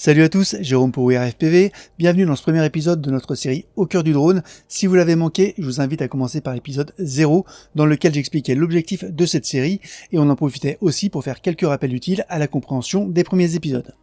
Salut à tous, Jérôme pour WRFPV, bienvenue dans ce premier épisode de notre série Au cœur du drone. Si vous l'avez manqué, je vous invite à commencer par l'épisode 0, dans lequel j'expliquais l'objectif de cette série, et on en profitait aussi pour faire quelques rappels utiles à la compréhension des premiers épisodes.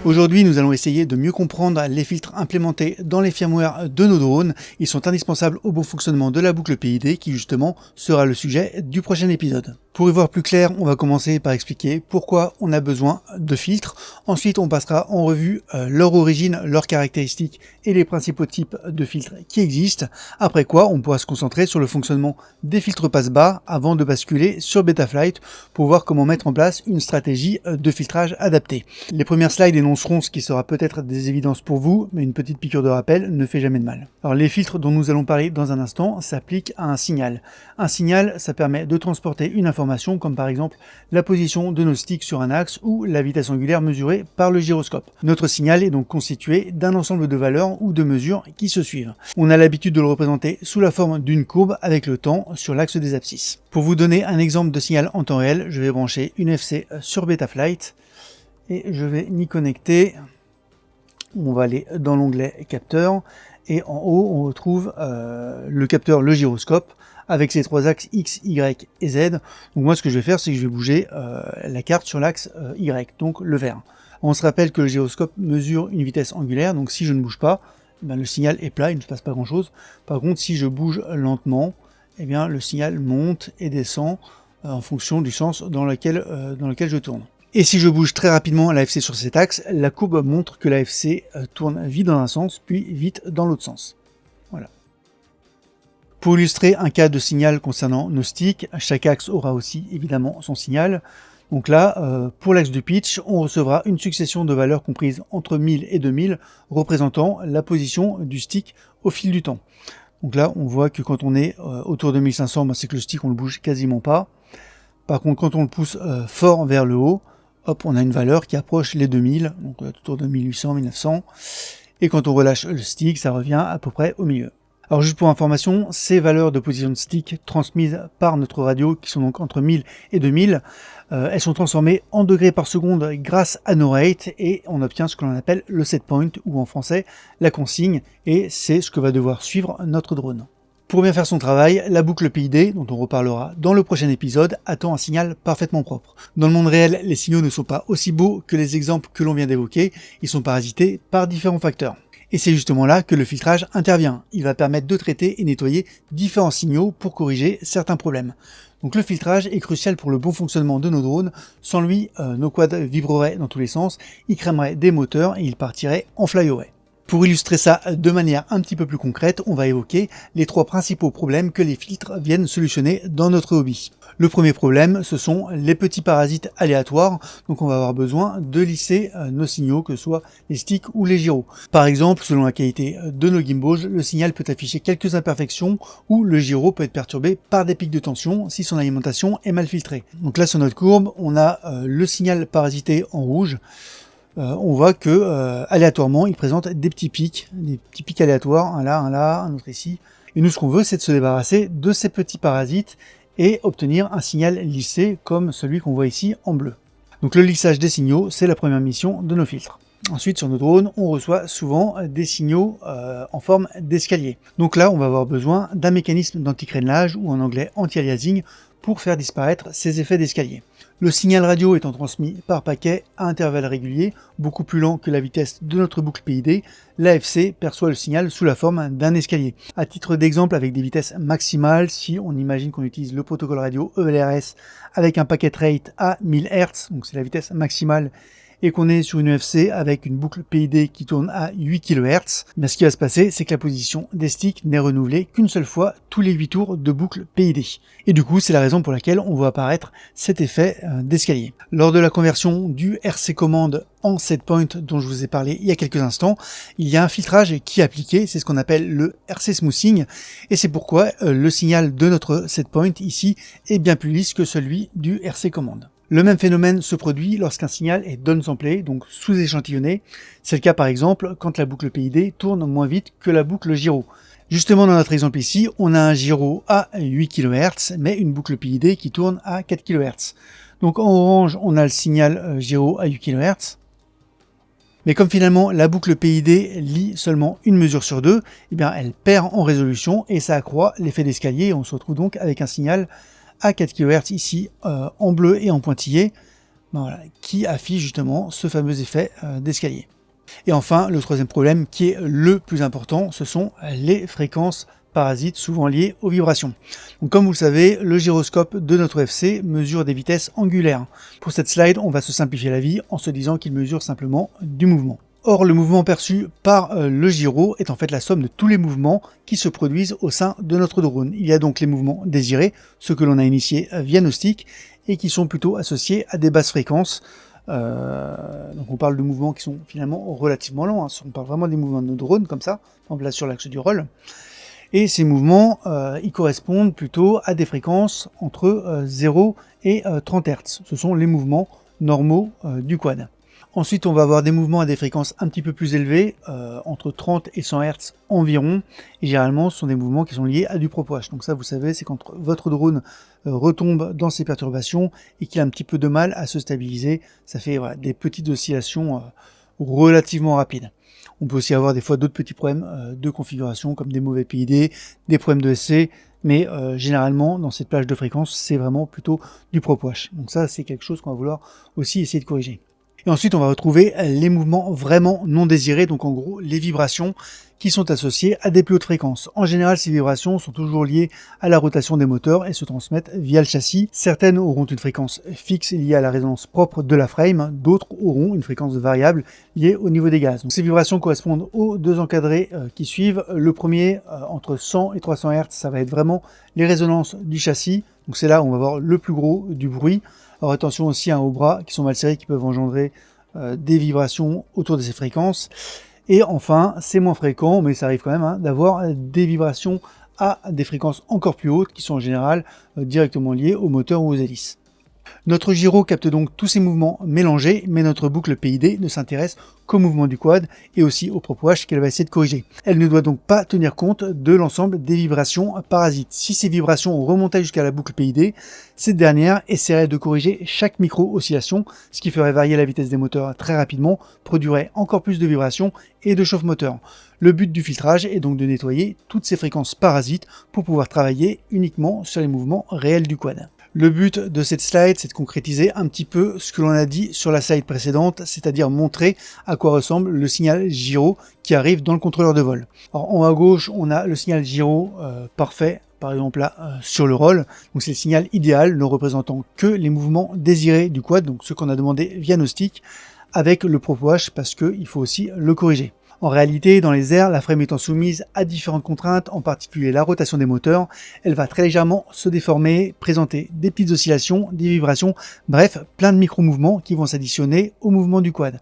Aujourd'hui, nous allons essayer de mieux comprendre les filtres implémentés dans les firmware de nos drones. Ils sont indispensables au bon fonctionnement de la boucle PID qui justement sera le sujet du prochain épisode. Pour y voir plus clair, on va commencer par expliquer pourquoi on a besoin de filtres. Ensuite, on passera en revue leur origine, leurs caractéristiques et les principaux types de filtres qui existent. Après quoi, on pourra se concentrer sur le fonctionnement des filtres passe-bas avant de basculer sur Betaflight pour voir comment mettre en place une stratégie de filtrage adaptée. Les premières slides énonceront ce qui sera peut-être des évidences pour vous, mais une petite piqûre de rappel ne fait jamais de mal. Alors les filtres dont nous allons parler dans un instant s'appliquent à un signal. Un signal, ça permet de transporter une information comme par exemple la position de nos sticks sur un axe ou la vitesse angulaire mesurée par le gyroscope. Notre signal est donc constitué d'un ensemble de valeurs ou de mesures qui se suivent. On a l'habitude de le représenter sous la forme d'une courbe avec le temps sur l'axe des abscisses. Pour vous donner un exemple de signal en temps réel, je vais brancher une FC sur Betaflight et je vais m'y connecter. On va aller dans l'onglet capteur et en haut on retrouve le capteur, le gyroscope, avec ses trois axes X, Y et Z. Donc moi ce que je vais faire, c'est que je vais bouger la carte sur l'axe Y, donc le vert. On se rappelle que le gyroscope mesure une vitesse angulaire, donc si je ne bouge pas, le signal est plat, il ne se passe pas grand chose. Par contre, si je bouge lentement, le signal monte et descend en fonction du sens dans lequel je tourne. Et si je bouge très rapidement la FC sur cet axe, la courbe montre que la FC tourne vite dans un sens, puis vite dans l'autre sens. Voilà. Pour illustrer un cas de signal concernant nos sticks, chaque axe aura aussi évidemment son signal. Donc là, pour l'axe du pitch, on recevra une succession de valeurs comprises entre 1000 et 2000, représentant la position du stick au fil du temps. Donc là, on voit que quand on est autour de 1500, c'est que le stick on le bouge quasiment pas. Par contre, quand on le pousse fort vers le haut, hop, on a une valeur qui approche les 2000, donc autour de 1800, 1900. Et quand on relâche le stick, ça revient à peu près au milieu. Alors juste pour information, ces valeurs de position de stick transmises par notre radio, qui sont donc entre 1000 et 2000, elles sont transformées en degrés par seconde grâce à nos rates et on obtient ce que l'on appelle le set point, ou en français la consigne, et c'est ce que va devoir suivre notre drone. Pour bien faire son travail, la boucle PID, dont on reparlera dans le prochain épisode, attend un signal parfaitement propre. Dans le monde réel, les signaux ne sont pas aussi beaux que les exemples que l'on vient d'évoquer, ils sont parasités par différents facteurs. Et c'est justement là que le filtrage intervient. Il va permettre de traiter et nettoyer différents signaux pour corriger certains problèmes. Donc le filtrage est crucial pour le bon fonctionnement de nos drones. Sans lui, nos quads vibreraient dans tous les sens, ils crèmeraient des moteurs et ils partiraient en flyaway. Pour illustrer ça de manière un petit peu plus concrète, on va évoquer les trois principaux problèmes que les filtres viennent solutionner dans notre hobby. Le premier problème, ce sont les petits parasites aléatoires, donc on va avoir besoin de lisser nos signaux, que ce soit les sticks ou les gyros. Par exemple, selon la qualité de nos gimbals, le signal peut afficher quelques imperfections ou le gyro peut être perturbé par des pics de tension si son alimentation est mal filtrée. Donc là sur notre courbe, on a le signal parasité en rouge. On voit que aléatoirement il présente des petits pics aléatoires, un là, un autre ici. Et nous ce qu'on veut c'est de se débarrasser de ces petits parasites et obtenir un signal lissé comme celui qu'on voit ici en bleu. Donc le lissage des signaux, c'est la première mission de nos filtres. Ensuite sur nos drones, on reçoit souvent des signaux en forme d'escalier. Donc là on va avoir besoin d'un mécanisme d'anti-crénelage ou en anglais anti-aliasing pour faire disparaître ces effets d'escalier. Le signal radio étant transmis par paquet à intervalles réguliers, beaucoup plus lent que la vitesse de notre boucle PID, l'AFC perçoit le signal sous la forme d'un escalier. À titre d'exemple, avec des vitesses maximales, si on imagine qu'on utilise le protocole radio ELRS avec un packet rate à 1000 Hz, donc c'est la vitesse maximale, et qu'on est sur une UFC avec une boucle PID qui tourne à 8 kHz, ce qui va se passer, c'est que la position des sticks n'est renouvelée qu'une seule fois tous les 8 tours de boucle PID. Et du coup, c'est la raison pour laquelle on voit apparaître cet effet d'escalier. Lors de la conversion du RC command en set point dont je vous ai parlé il y a quelques instants, il y a un filtrage qui est appliqué, c'est ce qu'on appelle le RC smoothing, et c'est pourquoi le signal de notre set point ici est bien plus lisse que celui du RC command. Le même phénomène se produit lorsqu'un signal est downsamplé, donc sous-échantillonné. C'est le cas par exemple quand la boucle PID tourne moins vite que la boucle gyro. Justement, dans notre exemple ici, on a un gyro à 8 kHz, mais une boucle PID qui tourne à 4 kHz. Donc en orange, on a le signal gyro à 8 kHz. Mais comme finalement la boucle PID lit seulement une mesure sur deux, eh bien elle perd en résolution et ça accroît l'effet d'escalier. On se retrouve donc avec un signal à 4 kHz ici en bleu et en pointillé, voilà, qui affiche justement ce fameux effet d'escalier. Et enfin, le troisième problème qui est le plus important, ce sont les fréquences parasites souvent liées aux vibrations. Donc comme vous le savez, le gyroscope de notre FC mesure des vitesses angulaires. Pour cette slide, on va se simplifier la vie en se disant qu'il mesure simplement du mouvement. Or, le mouvement perçu par le gyro est en fait la somme de tous les mouvements qui se produisent au sein de notre drone. Il y a donc les mouvements désirés, ceux que l'on a initiés via nos sticks, et qui sont plutôt associés à des basses fréquences. Donc on parle de mouvements qui sont finalement relativement lents, hein. On parle vraiment des mouvements de nos drones comme ça, par exemple là sur l'axe du roll. Et ces mouvements, ils correspondent plutôt à des fréquences entre 0 et 30 Hz. Ce sont les mouvements normaux du quad. Ensuite, on va avoir des mouvements à des fréquences un petit peu plus élevées, entre 30 et 100 Hz environ. Et généralement, ce sont des mouvements qui sont liés à du prop wash. Donc ça, vous savez, c'est quand votre drone retombe dans ces perturbations et qu'il a un petit peu de mal à se stabiliser. Ça fait voilà, des petites oscillations relativement rapides. On peut aussi avoir des fois d'autres petits problèmes de configuration, comme des mauvais PID, des problèmes de SC. Mais généralement, dans cette plage de fréquences, c'est vraiment plutôt du prop wash. Donc ça, c'est quelque chose qu'on va vouloir aussi essayer de corriger. Et ensuite, on va retrouver les mouvements vraiment non désirés, donc en gros, les vibrations qui sont associées à des plus hautes fréquences. En général, ces vibrations sont toujours liées à la rotation des moteurs et se transmettent via le châssis. Certaines auront une fréquence fixe liée à la résonance propre de la frame, d'autres auront une fréquence variable liée au niveau des gaz. Donc, ces vibrations correspondent aux deux encadrés qui suivent. Le premier, entre 100 et 300 Hz, ça va être vraiment les résonances du châssis. Donc c'est là où on va avoir le plus gros du bruit. Alors attention aussi aux bras qui sont mal serrés, qui peuvent engendrer des vibrations autour de ces fréquences. Et enfin, c'est moins fréquent, mais ça arrive quand même, d'avoir des vibrations à des fréquences encore plus hautes, qui sont en général directement liées au moteur ou aux hélices. Notre gyro capte donc tous ces mouvements mélangés, mais notre boucle PID ne s'intéresse qu'au mouvement du quad et aussi au prop wash qu'elle va essayer de corriger. Elle ne doit donc pas tenir compte de l'ensemble des vibrations parasites. Si ces vibrations remontaient jusqu'à la boucle PID, cette dernière essaierait de corriger chaque micro-oscillation, ce qui ferait varier la vitesse des moteurs très rapidement, produirait encore plus de vibrations et de chauffe-moteur. Le but du filtrage est donc de nettoyer toutes ces fréquences parasites pour pouvoir travailler uniquement sur les mouvements réels du quad. Le but de cette slide, c'est de concrétiser un petit peu ce que l'on a dit sur la slide précédente, c'est-à-dire montrer à quoi ressemble le signal gyro qui arrive dans le contrôleur de vol. Alors en haut à gauche, on a le signal gyro parfait, par exemple là sur le roll. Donc c'est le signal idéal ne représentant que les mouvements désirés du quad, donc ceux qu'on a demandé via nos sticks, avec le prop wash parce qu'il faut aussi le corriger. En réalité, dans les airs, la frame étant soumise à différentes contraintes, en particulier la rotation des moteurs, elle va très légèrement se déformer, présenter des petites oscillations, des vibrations, bref, plein de micro-mouvements qui vont s'additionner au mouvement du quad.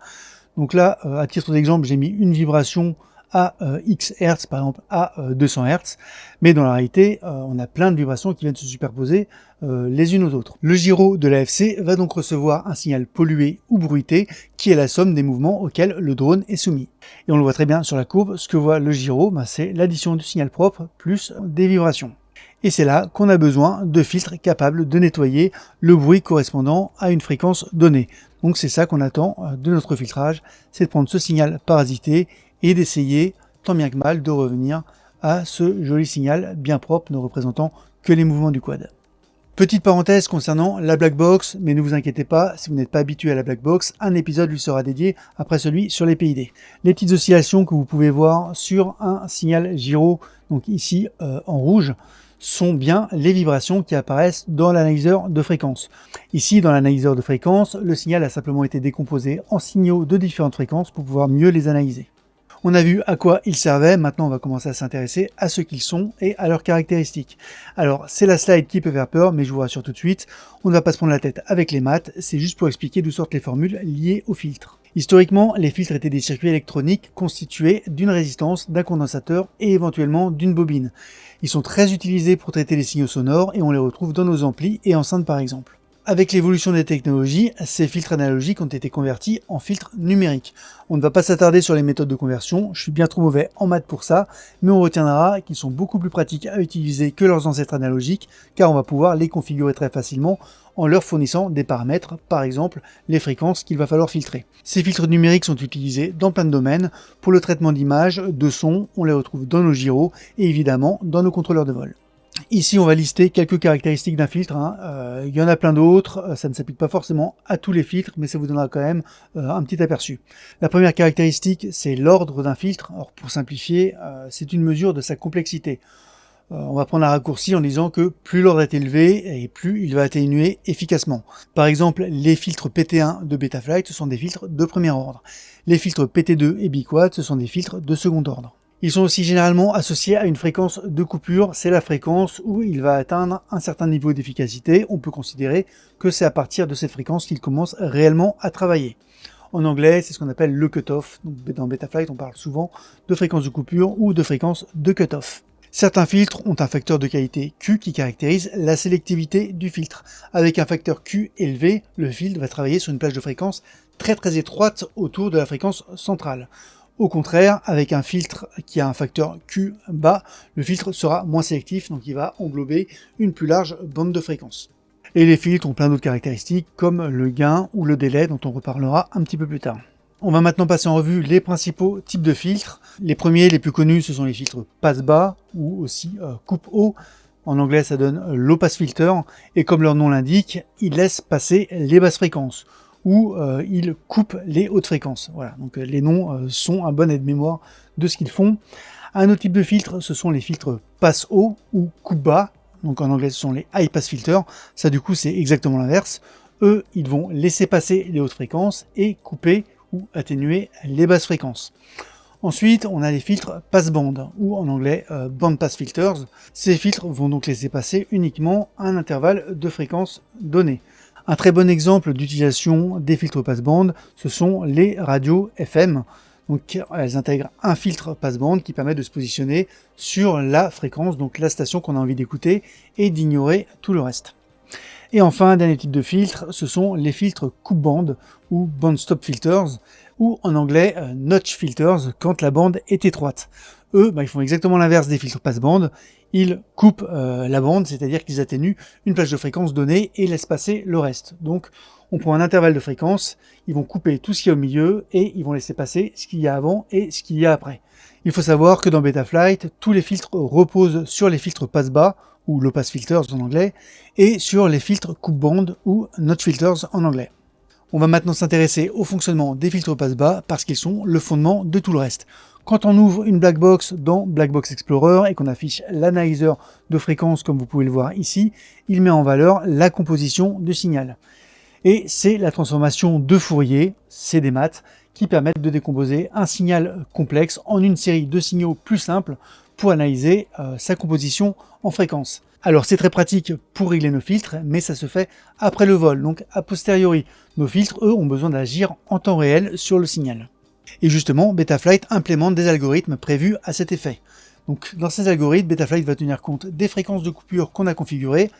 Donc là, à titre d'exemple, j'ai mis une vibration à X Hz, par exemple à 200 Hz, mais dans la réalité, on a plein de vibrations qui viennent se superposer les unes aux autres. Le gyro de l'AFC va donc recevoir un signal pollué ou bruité qui est la somme des mouvements auxquels le drone est soumis. Et on le voit très bien sur la courbe, ce que voit le gyro, c'est l'addition du signal propre plus des vibrations. Et c'est là qu'on a besoin de filtres capables de nettoyer le bruit correspondant à une fréquence donnée. Donc c'est ça qu'on attend de notre filtrage, c'est de prendre ce signal parasité et d'essayer, tant bien que mal, de revenir à ce joli signal bien propre ne représentant que les mouvements du quad. Petite parenthèse concernant la black box, mais ne vous inquiétez pas, si vous n'êtes pas habitué à la black box, un épisode lui sera dédié après celui sur les PID. Les petites oscillations que vous pouvez voir sur un signal gyro, donc ici en rouge, sont bien les vibrations qui apparaissent dans l'analyseur de fréquence. Ici, dans l'analyseur de fréquence, le signal a simplement été décomposé en signaux de différentes fréquences pour pouvoir mieux les analyser. On a vu à quoi ils servaient, maintenant on va commencer à s'intéresser à ce qu'ils sont et à leurs caractéristiques. Alors c'est la slide qui peut faire peur, mais je vous rassure tout de suite, on ne va pas se prendre la tête avec les maths, c'est juste pour expliquer d'où sortent les formules liées aux filtres. Historiquement, les filtres étaient des circuits électroniques constitués d'une résistance, d'un condensateur et éventuellement d'une bobine. Ils sont très utilisés pour traiter les signaux sonores et on les retrouve dans nos amplis et enceintes par exemple. Avec l'évolution des technologies, ces filtres analogiques ont été convertis en filtres numériques. On ne va pas s'attarder sur les méthodes de conversion, je suis bien trop mauvais en maths pour ça, mais on retiendra qu'ils sont beaucoup plus pratiques à utiliser que leurs ancêtres analogiques, car on va pouvoir les configurer très facilement en leur fournissant des paramètres, par exemple les fréquences qu'il va falloir filtrer. Ces filtres numériques sont utilisés dans plein de domaines. Pour le traitement d'images, de sons, on les retrouve dans nos gyros et évidemment dans nos contrôleurs de vol. Ici, on va lister quelques caractéristiques d'un filtre. Il y en a plein d'autres, ça ne s'applique pas forcément à tous les filtres, mais ça vous donnera quand même un petit aperçu. La première caractéristique, c'est l'ordre d'un filtre. Alors, pour simplifier, c'est une mesure de sa complexité. On va prendre un raccourci en disant que plus l'ordre est élevé et plus il va atténuer efficacement. Par exemple, les filtres PT1 de Betaflight, ce sont des filtres de premier ordre. Les filtres PT2 et Biquad, ce sont des filtres de second ordre. Ils sont aussi généralement associés à une fréquence de coupure, c'est la fréquence où il va atteindre un certain niveau d'efficacité. On peut considérer que c'est à partir de cette fréquence qu'il commence réellement à travailler. En anglais, c'est ce qu'on appelle le cutoff. Donc, dans Betaflight, on parle souvent de fréquence de coupure ou de fréquence de cutoff. Certains filtres ont un facteur de qualité Q qui caractérise la sélectivité du filtre. Avec un facteur Q élevé, le filtre va travailler sur une plage de fréquence très étroite autour de la fréquence centrale. Au contraire, avec un filtre qui a un facteur Q bas, le filtre sera moins sélectif, donc il va englober une plus large bande de fréquence. Et les filtres ont plein d'autres caractéristiques, comme le gain ou le délai, dont on reparlera un petit peu plus tard. On va maintenant passer en revue les principaux types de filtres. Les premiers, les plus connus, ce sont les filtres passe-bas, ou aussi coupe-haut. En anglais, ça donne low pass filter, et comme leur nom l'indique, ils laissent passer les basses fréquences, ou ils coupent les hautes fréquences. Voilà, donc les noms sont un bon aide-mémoire de ce qu'ils font. Un autre type de filtre, ce sont les filtres passe-haut ou coupe-bas. Donc en anglais, ce sont les high pass filters. Ça, du coup, c'est exactement l'inverse. Eux, ils vont laisser passer les hautes fréquences et couper ou atténuer les basses fréquences. Ensuite, on a les filtres passe-bande, ou en anglais band pass filters. Ces filtres vont donc laisser passer uniquement un intervalle de fréquence donné. Un très bon exemple d'utilisation des filtres passe-bande, ce sont les radios FM. Donc, elles intègrent un filtre passe-bande qui permet de se positionner sur la fréquence, donc la station qu'on a envie d'écouter, et d'ignorer tout le reste. Et enfin, un dernier type de filtre, ce sont les filtres coupe-bande ou band stop filters, ou en anglais notch filters quand la bande est étroite. Eux, ils font exactement l'inverse des filtres passe-bande. Ils coupent la bande, c'est-à-dire qu'ils atténuent une plage de fréquence donnée et laissent passer le reste. Donc, on prend un intervalle de fréquence, ils vont couper tout ce qu'il y a au milieu et ils vont laisser passer ce qu'il y a avant et ce qu'il y a après. Il faut savoir que dans Betaflight, tous les filtres reposent sur les filtres passe-bas, ou low pass filters en anglais, et sur les filtres coupe-bande ou notch filters en anglais. On va maintenant s'intéresser au fonctionnement des filtres passe-bas parce qu'ils sont le fondement de tout le reste. Quand on ouvre une black box dans Black Box Explorer et qu'on affiche l'analyseur de fréquence comme vous pouvez le voir ici, il met en valeur la composition du signal. Et c'est la transformation de Fourier, c'est des maths, qui permettent de décomposer un signal complexe en une série de signaux plus simples pour analyser sa composition en fréquence. Alors c'est très pratique pour régler nos filtres, mais ça se fait après le vol, donc a posteriori. Nos filtres, eux, ont besoin d'agir en temps réel sur le signal. Et justement, Betaflight implémente des algorithmes prévus à cet effet. Donc dans ces algorithmes, Betaflight va tenir compte des fréquences de coupure qu'on a configurées.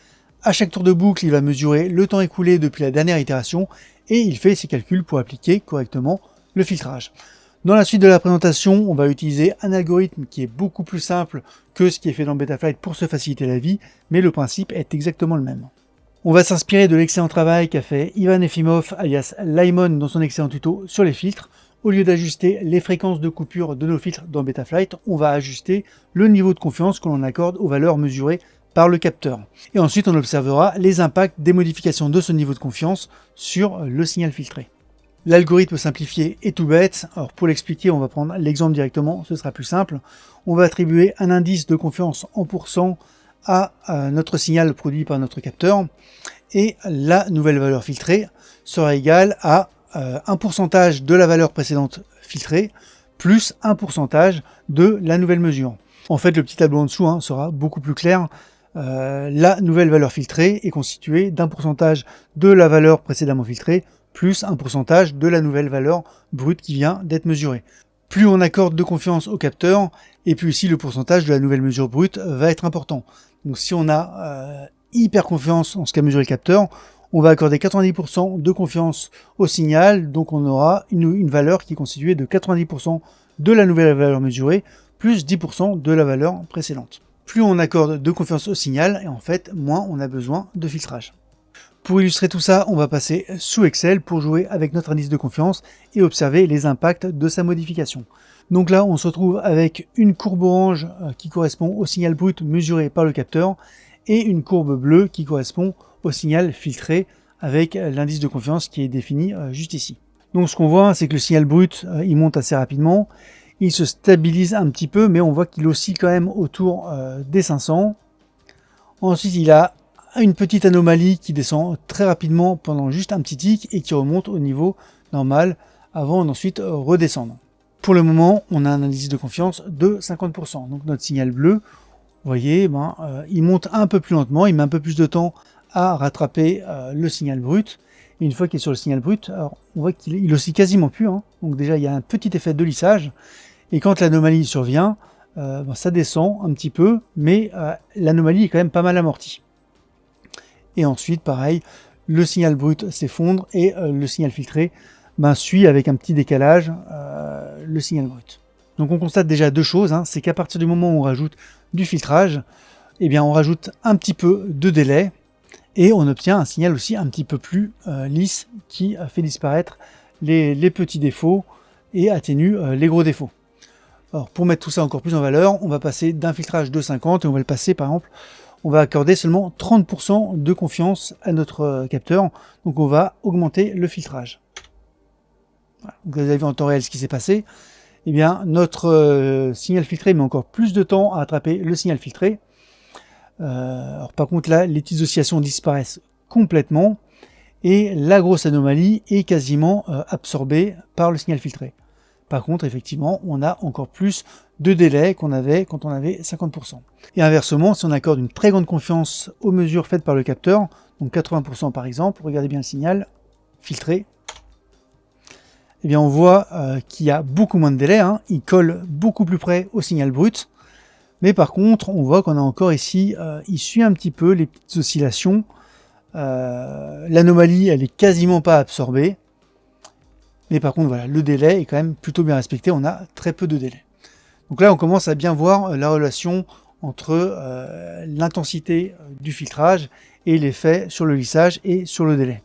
À chaque tour de boucle, il va mesurer le temps écoulé depuis la dernière itération et il fait ses calculs pour appliquer correctement le filtrage. Dans la suite de la présentation, on va utiliser un algorithme qui est beaucoup plus simple que ce qui est fait dans Betaflight pour se faciliter la vie, mais le principe est exactement le même. On va s'inspirer de l'excellent travail qu'a fait Ivan Efimov alias Laimon dans son excellent tuto sur les filtres. Au lieu d'ajuster les fréquences de coupure de nos filtres dans Betaflight, on va ajuster le niveau de confiance que l'on accorde aux valeurs mesurées par le capteur. Et ensuite, on observera les impacts des modifications de ce niveau de confiance sur le signal filtré. L'algorithme simplifié est tout bête. Alors pour l'expliquer, on va prendre l'exemple directement, ce sera plus simple. On va attribuer un indice de confiance en pourcent à notre signal produit par notre capteur et la nouvelle valeur filtrée sera égale à un pourcentage de la valeur précédente filtrée plus un pourcentage de la nouvelle mesure. En fait, le petit tableau en dessous sera beaucoup plus clair. La nouvelle valeur filtrée est constituée d'un pourcentage de la valeur précédemment filtrée plus un pourcentage de la nouvelle valeur brute qui vient d'être mesurée. Plus on accorde de confiance au capteur, et plus ici le pourcentage de la nouvelle mesure brute va être important. Donc si on a hyper confiance en ce qu'a mesuré le capteur, On va accorder 90% de confiance au signal, donc on aura une valeur qui est constituée de 90% de la nouvelle valeur mesurée, plus 10% de la valeur précédente. Plus on accorde de confiance au signal, et en fait, moins on a besoin de filtrage. Pour illustrer tout ça, on va passer sous Excel pour jouer avec notre indice de confiance et observer les impacts de sa modification. Donc là, on se retrouve avec une courbe orange qui correspond au signal brut mesuré par le capteur et une courbe bleue qui correspond au signal filtré avec l'indice de confiance qui est défini juste ici. Donc ce qu'on voit, c'est que le signal brut, il monte assez rapidement, il se stabilise un petit peu, mais on voit qu'il oscille quand même autour des 500. Ensuite, il a une petite anomalie qui descend très rapidement pendant juste un petit tic et qui remonte au niveau normal avant d'ensuite redescendre. Pour le moment, on a un indice de confiance de 50%. Donc notre signal bleu, vous voyez, il monte un peu plus lentement, il met un peu plus de temps à rattraper le signal brut. Et une fois qu'il est sur le signal brut, alors, on voit qu'il oscille quasiment plus. Donc déjà, il y a un petit effet de lissage. Et quand l'anomalie survient, ça descend un petit peu, mais l'anomalie est quand même pas mal amortie. Et ensuite, pareil, le signal brut s'effondre et le signal filtré suit avec un petit décalage le signal brut. Donc on constate déjà deux choses, c'est qu'à partir du moment où on rajoute du filtrage, eh bien on rajoute un petit peu de délai et on obtient un signal aussi un petit peu plus lisse qui fait disparaître les petits défauts et atténue les gros défauts. Alors pour mettre tout ça encore plus en valeur, on va passer d'un filtrage de 50 et on va le passer par exemple, on va accorder seulement 30% de confiance à notre capteur, donc on va augmenter le filtrage. Voilà. Donc vous avez vu en temps réel ce qui s'est passé. Eh bien, notre signal filtré met encore plus de temps à attraper le signal filtré. Alors par contre là, les petites oscillations disparaissent complètement et la grosse anomalie est quasiment absorbée par le signal filtré. Par contre, effectivement, on a encore plus de délai qu'on avait quand on avait 50%. Et inversement, si on accorde une très grande confiance aux mesures faites par le capteur, donc 80% par exemple, regardez bien le signal filtré, eh bien on voit qu'il y a beaucoup moins de délai, il colle beaucoup plus près au signal brut, mais par contre, on voit qu'on a encore ici, il suit un petit peu les petites oscillations, l'anomalie, elle est quasiment pas absorbée, mais par contre, voilà, le délai est quand même plutôt bien respecté, on a très peu de délai. Donc là, on commence à bien voir la relation entre l'intensité du filtrage et l'effet sur le lissage et sur le délai.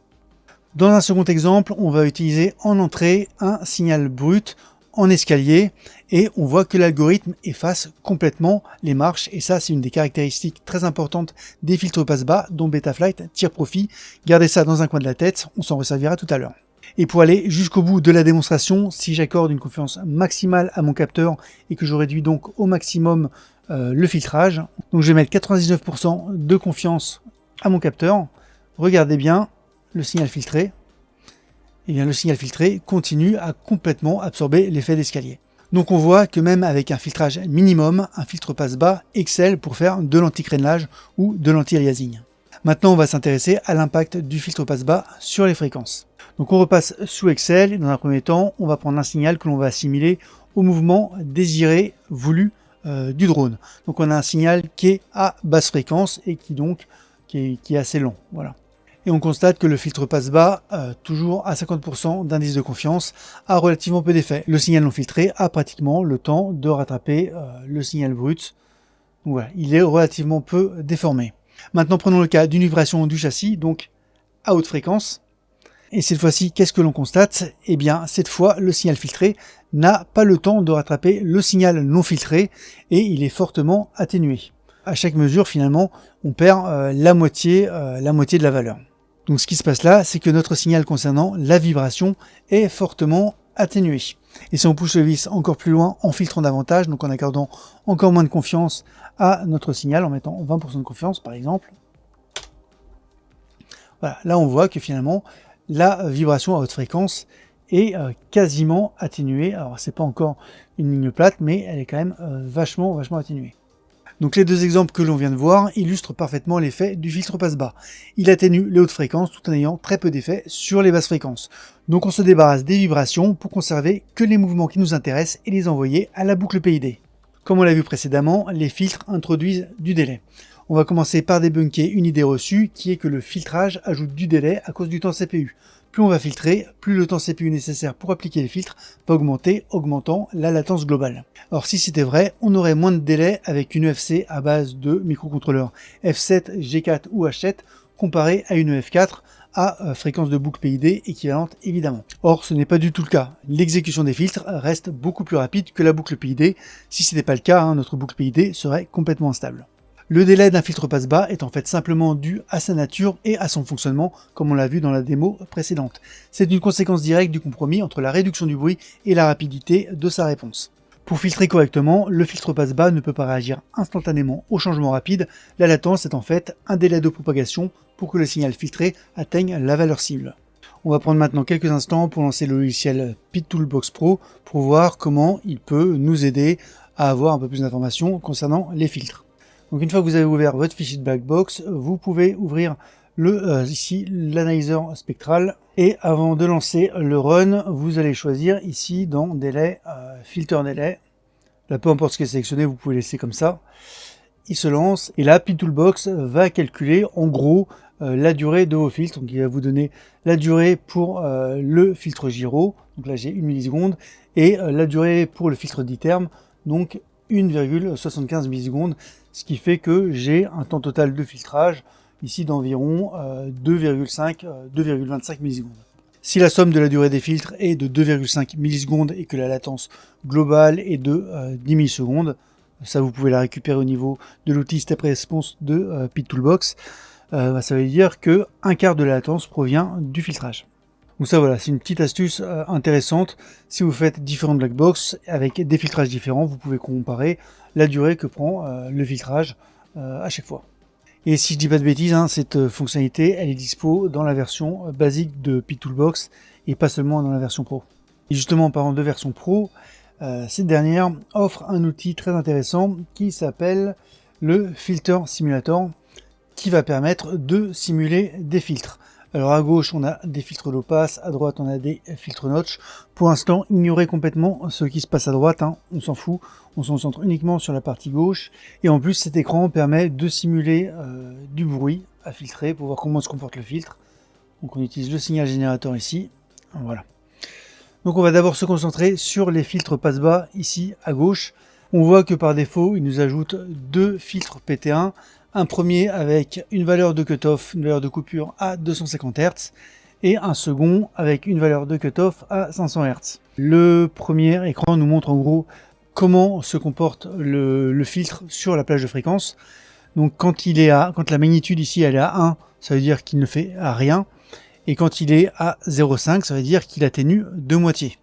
Dans un second exemple, on va utiliser en entrée un signal brut en escalier et on voit que l'algorithme efface complètement les marches et ça c'est une des caractéristiques très importantes des filtres passe-bas dont Betaflight tire profit. Gardez ça dans un coin de la tête, on s'en resservira tout à l'heure. Et pour aller jusqu'au bout de la démonstration, si j'accorde une confiance maximale à mon capteur et que je réduis donc au maximum le filtrage, donc je vais mettre 99% de confiance à mon capteur, regardez bien le signal filtré, et bien le signal filtré continue à complètement absorber l'effet d'escalier. Donc on voit que même avec un filtrage minimum, un filtre passe-bas excelle pour faire de l'anti-crénelage ou de l'anti-aliasing. Maintenant on va s'intéresser à l'impact du filtre passe-bas sur les fréquences. Donc on repasse sous Excel et dans un premier temps, on va prendre un signal que l'on va assimiler au mouvement désiré, voulu du drone. Donc on a un signal qui est à basse fréquence et qui est assez long. Voilà. Et on constate que le filtre passe-bas, toujours à 50% d'indice de confiance, a relativement peu d'effet. Le signal non filtré a pratiquement le temps de rattraper le signal brut. Donc voilà, il est relativement peu déformé. Maintenant prenons le cas d'une vibration du châssis, donc à haute fréquence. Et cette fois-ci, qu'est-ce que l'on constate? Eh bien, cette fois, le signal filtré n'a pas le temps de rattraper le signal non filtré et il est fortement atténué. À chaque mesure, finalement, on perd la moitié de la valeur. Donc ce qui se passe là, c'est que notre signal concernant la vibration est fortement atténué. Et si on pousse le vis encore plus loin en filtrant davantage, donc en accordant encore moins de confiance à notre signal, en mettant 20% de confiance par exemple, voilà, là on voit que finalement la vibration à haute fréquence est quasiment atténuée. Alors c'est pas encore une ligne plate, mais elle est quand même vachement atténuée. Donc les deux exemples que l'on vient de voir illustrent parfaitement l'effet du filtre passe-bas. Il atténue les hautes fréquences tout en ayant très peu d'effet sur les basses fréquences. Donc on se débarrasse des vibrations pour conserver que les mouvements qui nous intéressent et les envoyer à la boucle PID. Comme on l'a vu précédemment, les filtres introduisent du délai. On va commencer par débunker une idée reçue qui est que le filtrage ajoute du délai à cause du temps CPU. Plus on va filtrer, plus le temps CPU nécessaire pour appliquer les filtres va augmenter, augmentant la latence globale. Alors si c'était vrai, on aurait moins de délai avec une EFC à base de microcontrôleurs F7, G4 ou H7 comparé à une EF4 à fréquence de boucle PID équivalente évidemment. Or ce n'est pas du tout le cas. L'exécution des filtres reste beaucoup plus rapide que la boucle PID. Si ce n'était pas le cas, notre boucle PID serait complètement instable. Le délai d'un filtre passe-bas est en fait simplement dû à sa nature et à son fonctionnement, comme on l'a vu dans la démo précédente. C'est une conséquence directe du compromis entre la réduction du bruit et la rapidité de sa réponse. Pour filtrer correctement, le filtre passe-bas ne peut pas réagir instantanément au changement rapide. La latence est en fait un délai de propagation pour que le signal filtré atteigne la valeur cible. On va prendre maintenant quelques instants pour lancer le logiciel PitToolbox Pro pour voir comment il peut nous aider à avoir un peu plus d'informations concernant les filtres. Donc une fois que vous avez ouvert votre fichier de Blackbox, vous pouvez ouvrir ici l'analyseur spectral et avant de lancer le run, vous allez choisir ici dans délai, filter délai. Là, peu importe ce qui est sélectionné, vous pouvez laisser comme ça. Il se lance et là PitToolbox va calculer en gros la durée de vos filtres. Donc il va vous donner la durée pour le filtre gyro, donc là j'ai 1 milliseconde, et la durée pour le filtre d'iterm, donc 1,75 millisecondes, ce qui fait que j'ai un temps total de filtrage ici d'environ 2,25 millisecondes. Si la somme de la durée des filtres est de 2,5 millisecondes et que la latence globale est de 10 millisecondes, ça vous pouvez la récupérer au niveau de l'outil Step Response de PitToolbox, ça veut dire que un quart de la latence provient du filtrage. Donc ça voilà, c'est une petite astuce intéressante. Si vous faites différents Blackbox avec des filtrages différents, vous pouvez comparer la durée que prend le filtrage à chaque fois. Et si je dis pas de bêtises, cette fonctionnalité elle est dispo dans la version basique de PitToolbox et pas seulement dans la version Pro. Et justement en parlant de version Pro, cette dernière offre un outil très intéressant qui s'appelle le Filter Simulator qui va permettre de simuler des filtres. Alors à gauche on a des filtres low pass, à droite on a des filtres notch. Pour l'instant ignorez complètement ce qui se passe à droite, on s'en fout, on se concentre uniquement sur la partie gauche. Et en plus cet écran permet de simuler du bruit à filtrer pour voir comment se comporte le filtre. Donc on utilise le signal générateur ici, voilà. Donc on va d'abord se concentrer sur les filtres passe-bas ici à gauche. On voit que par défaut il nous ajoute deux filtres PT1. Un premier avec une valeur de cutoff, une valeur de coupure à 250 Hz et un second avec une valeur de cutoff à 500 Hz. Le premier écran nous montre en gros comment se comporte le filtre sur la plage de fréquence. Donc quand la magnitude ici elle est à 1, ça veut dire qu'il ne fait rien. Et quand il est à 0,5, ça veut dire qu'il atténue de moitié.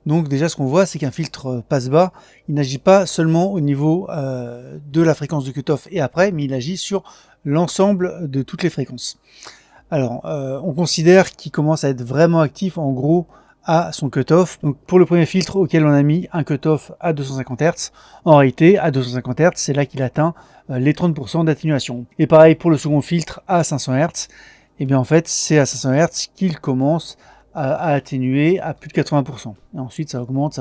Donc déjà ce qu'on voit c'est qu'un filtre passe-bas, il n'agit pas seulement au niveau de la fréquence de cutoff et après, mais il agit sur l'ensemble de toutes les fréquences. Alors on considère qu'il commence à être vraiment actif en gros à son cutoff. Donc pour le premier filtre auquel on a mis un cutoff à 250 Hz, en réalité à 250 Hz c'est là qu'il atteint les 30% d'atténuation. Et pareil pour le second filtre à 500 Hz, et bien en fait c'est à 500 Hz qu'il commence à atténuer à plus de 80%. Et ensuite ça augmente.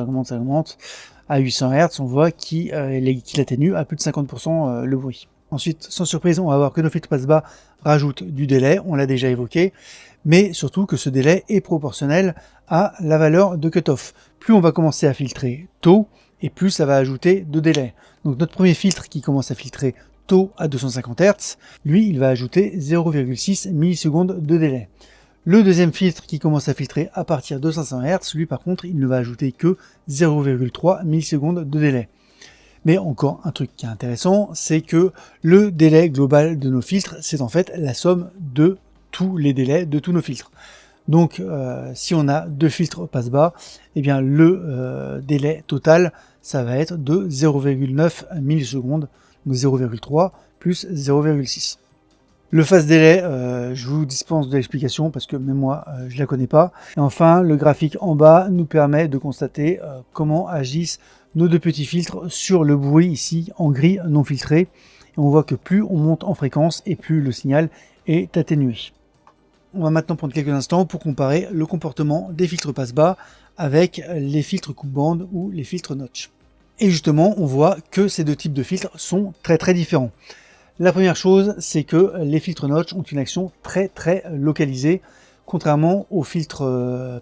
À 800 Hz, on voit qu'il atténue à plus de 50% le bruit. Ensuite, sans surprise, on va voir que nos filtres passe-bas rajoutent du délai, on l'a déjà évoqué, mais surtout que ce délai est proportionnel à la valeur de cutoff. Plus on va commencer à filtrer tôt, et plus ça va ajouter de délai. Donc notre premier filtre qui commence à filtrer tôt à 250 Hz, lui, il va ajouter 0,6 millisecondes de délai. Le deuxième filtre qui commence à filtrer à partir de 500 Hz, lui par contre, il ne va ajouter que 0,3 millisecondes de délai. Mais encore un truc qui est intéressant, c'est que le délai global de nos filtres, c'est en fait la somme de tous les délais de tous nos filtres. Donc si on a deux filtres passe-bas, eh bien le délai total, ça va être de 0,9 millisecondes, donc 0,3 plus 0,6. Le phase délai, je vous dispense de l'explication parce que même moi, je ne la connais pas. Et enfin, le graphique en bas nous permet de constater comment agissent nos deux petits filtres sur le bruit ici en gris non filtré. Et on voit que plus on monte en fréquence et plus le signal est atténué. On va maintenant prendre quelques instants pour comparer le comportement des filtres passe-bas avec les filtres coupe-bande ou les filtres notch. Et justement, on voit que ces deux types de filtres sont très différents. La première chose, c'est que les filtres notch ont une action très localisée, contrairement aux filtres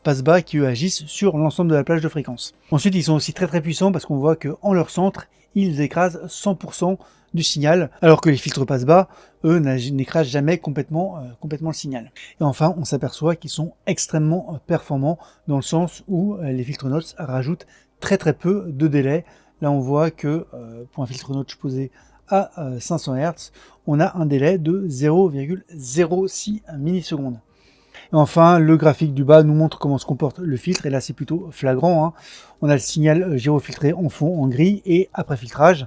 passe-bas qui eux agissent sur l'ensemble de la plage de fréquence. Ensuite, ils sont aussi très puissants parce qu'on voit qu'en leur centre, ils écrasent 100% du signal, alors que les filtres passe-bas, eux, n'écrasent jamais complètement le signal. Et enfin, on s'aperçoit qu'ils sont extrêmement performants dans le sens où les filtres notch rajoutent très peu de délai. Là, on voit que pour un filtre notch posé à 500 Hz, on a un délai de 0,06 millisecondes. Et enfin, le graphique du bas nous montre comment se comporte le filtre, et là c'est plutôt flagrant, hein. On a le signal gyrofiltré en fond, en gris, et après filtrage,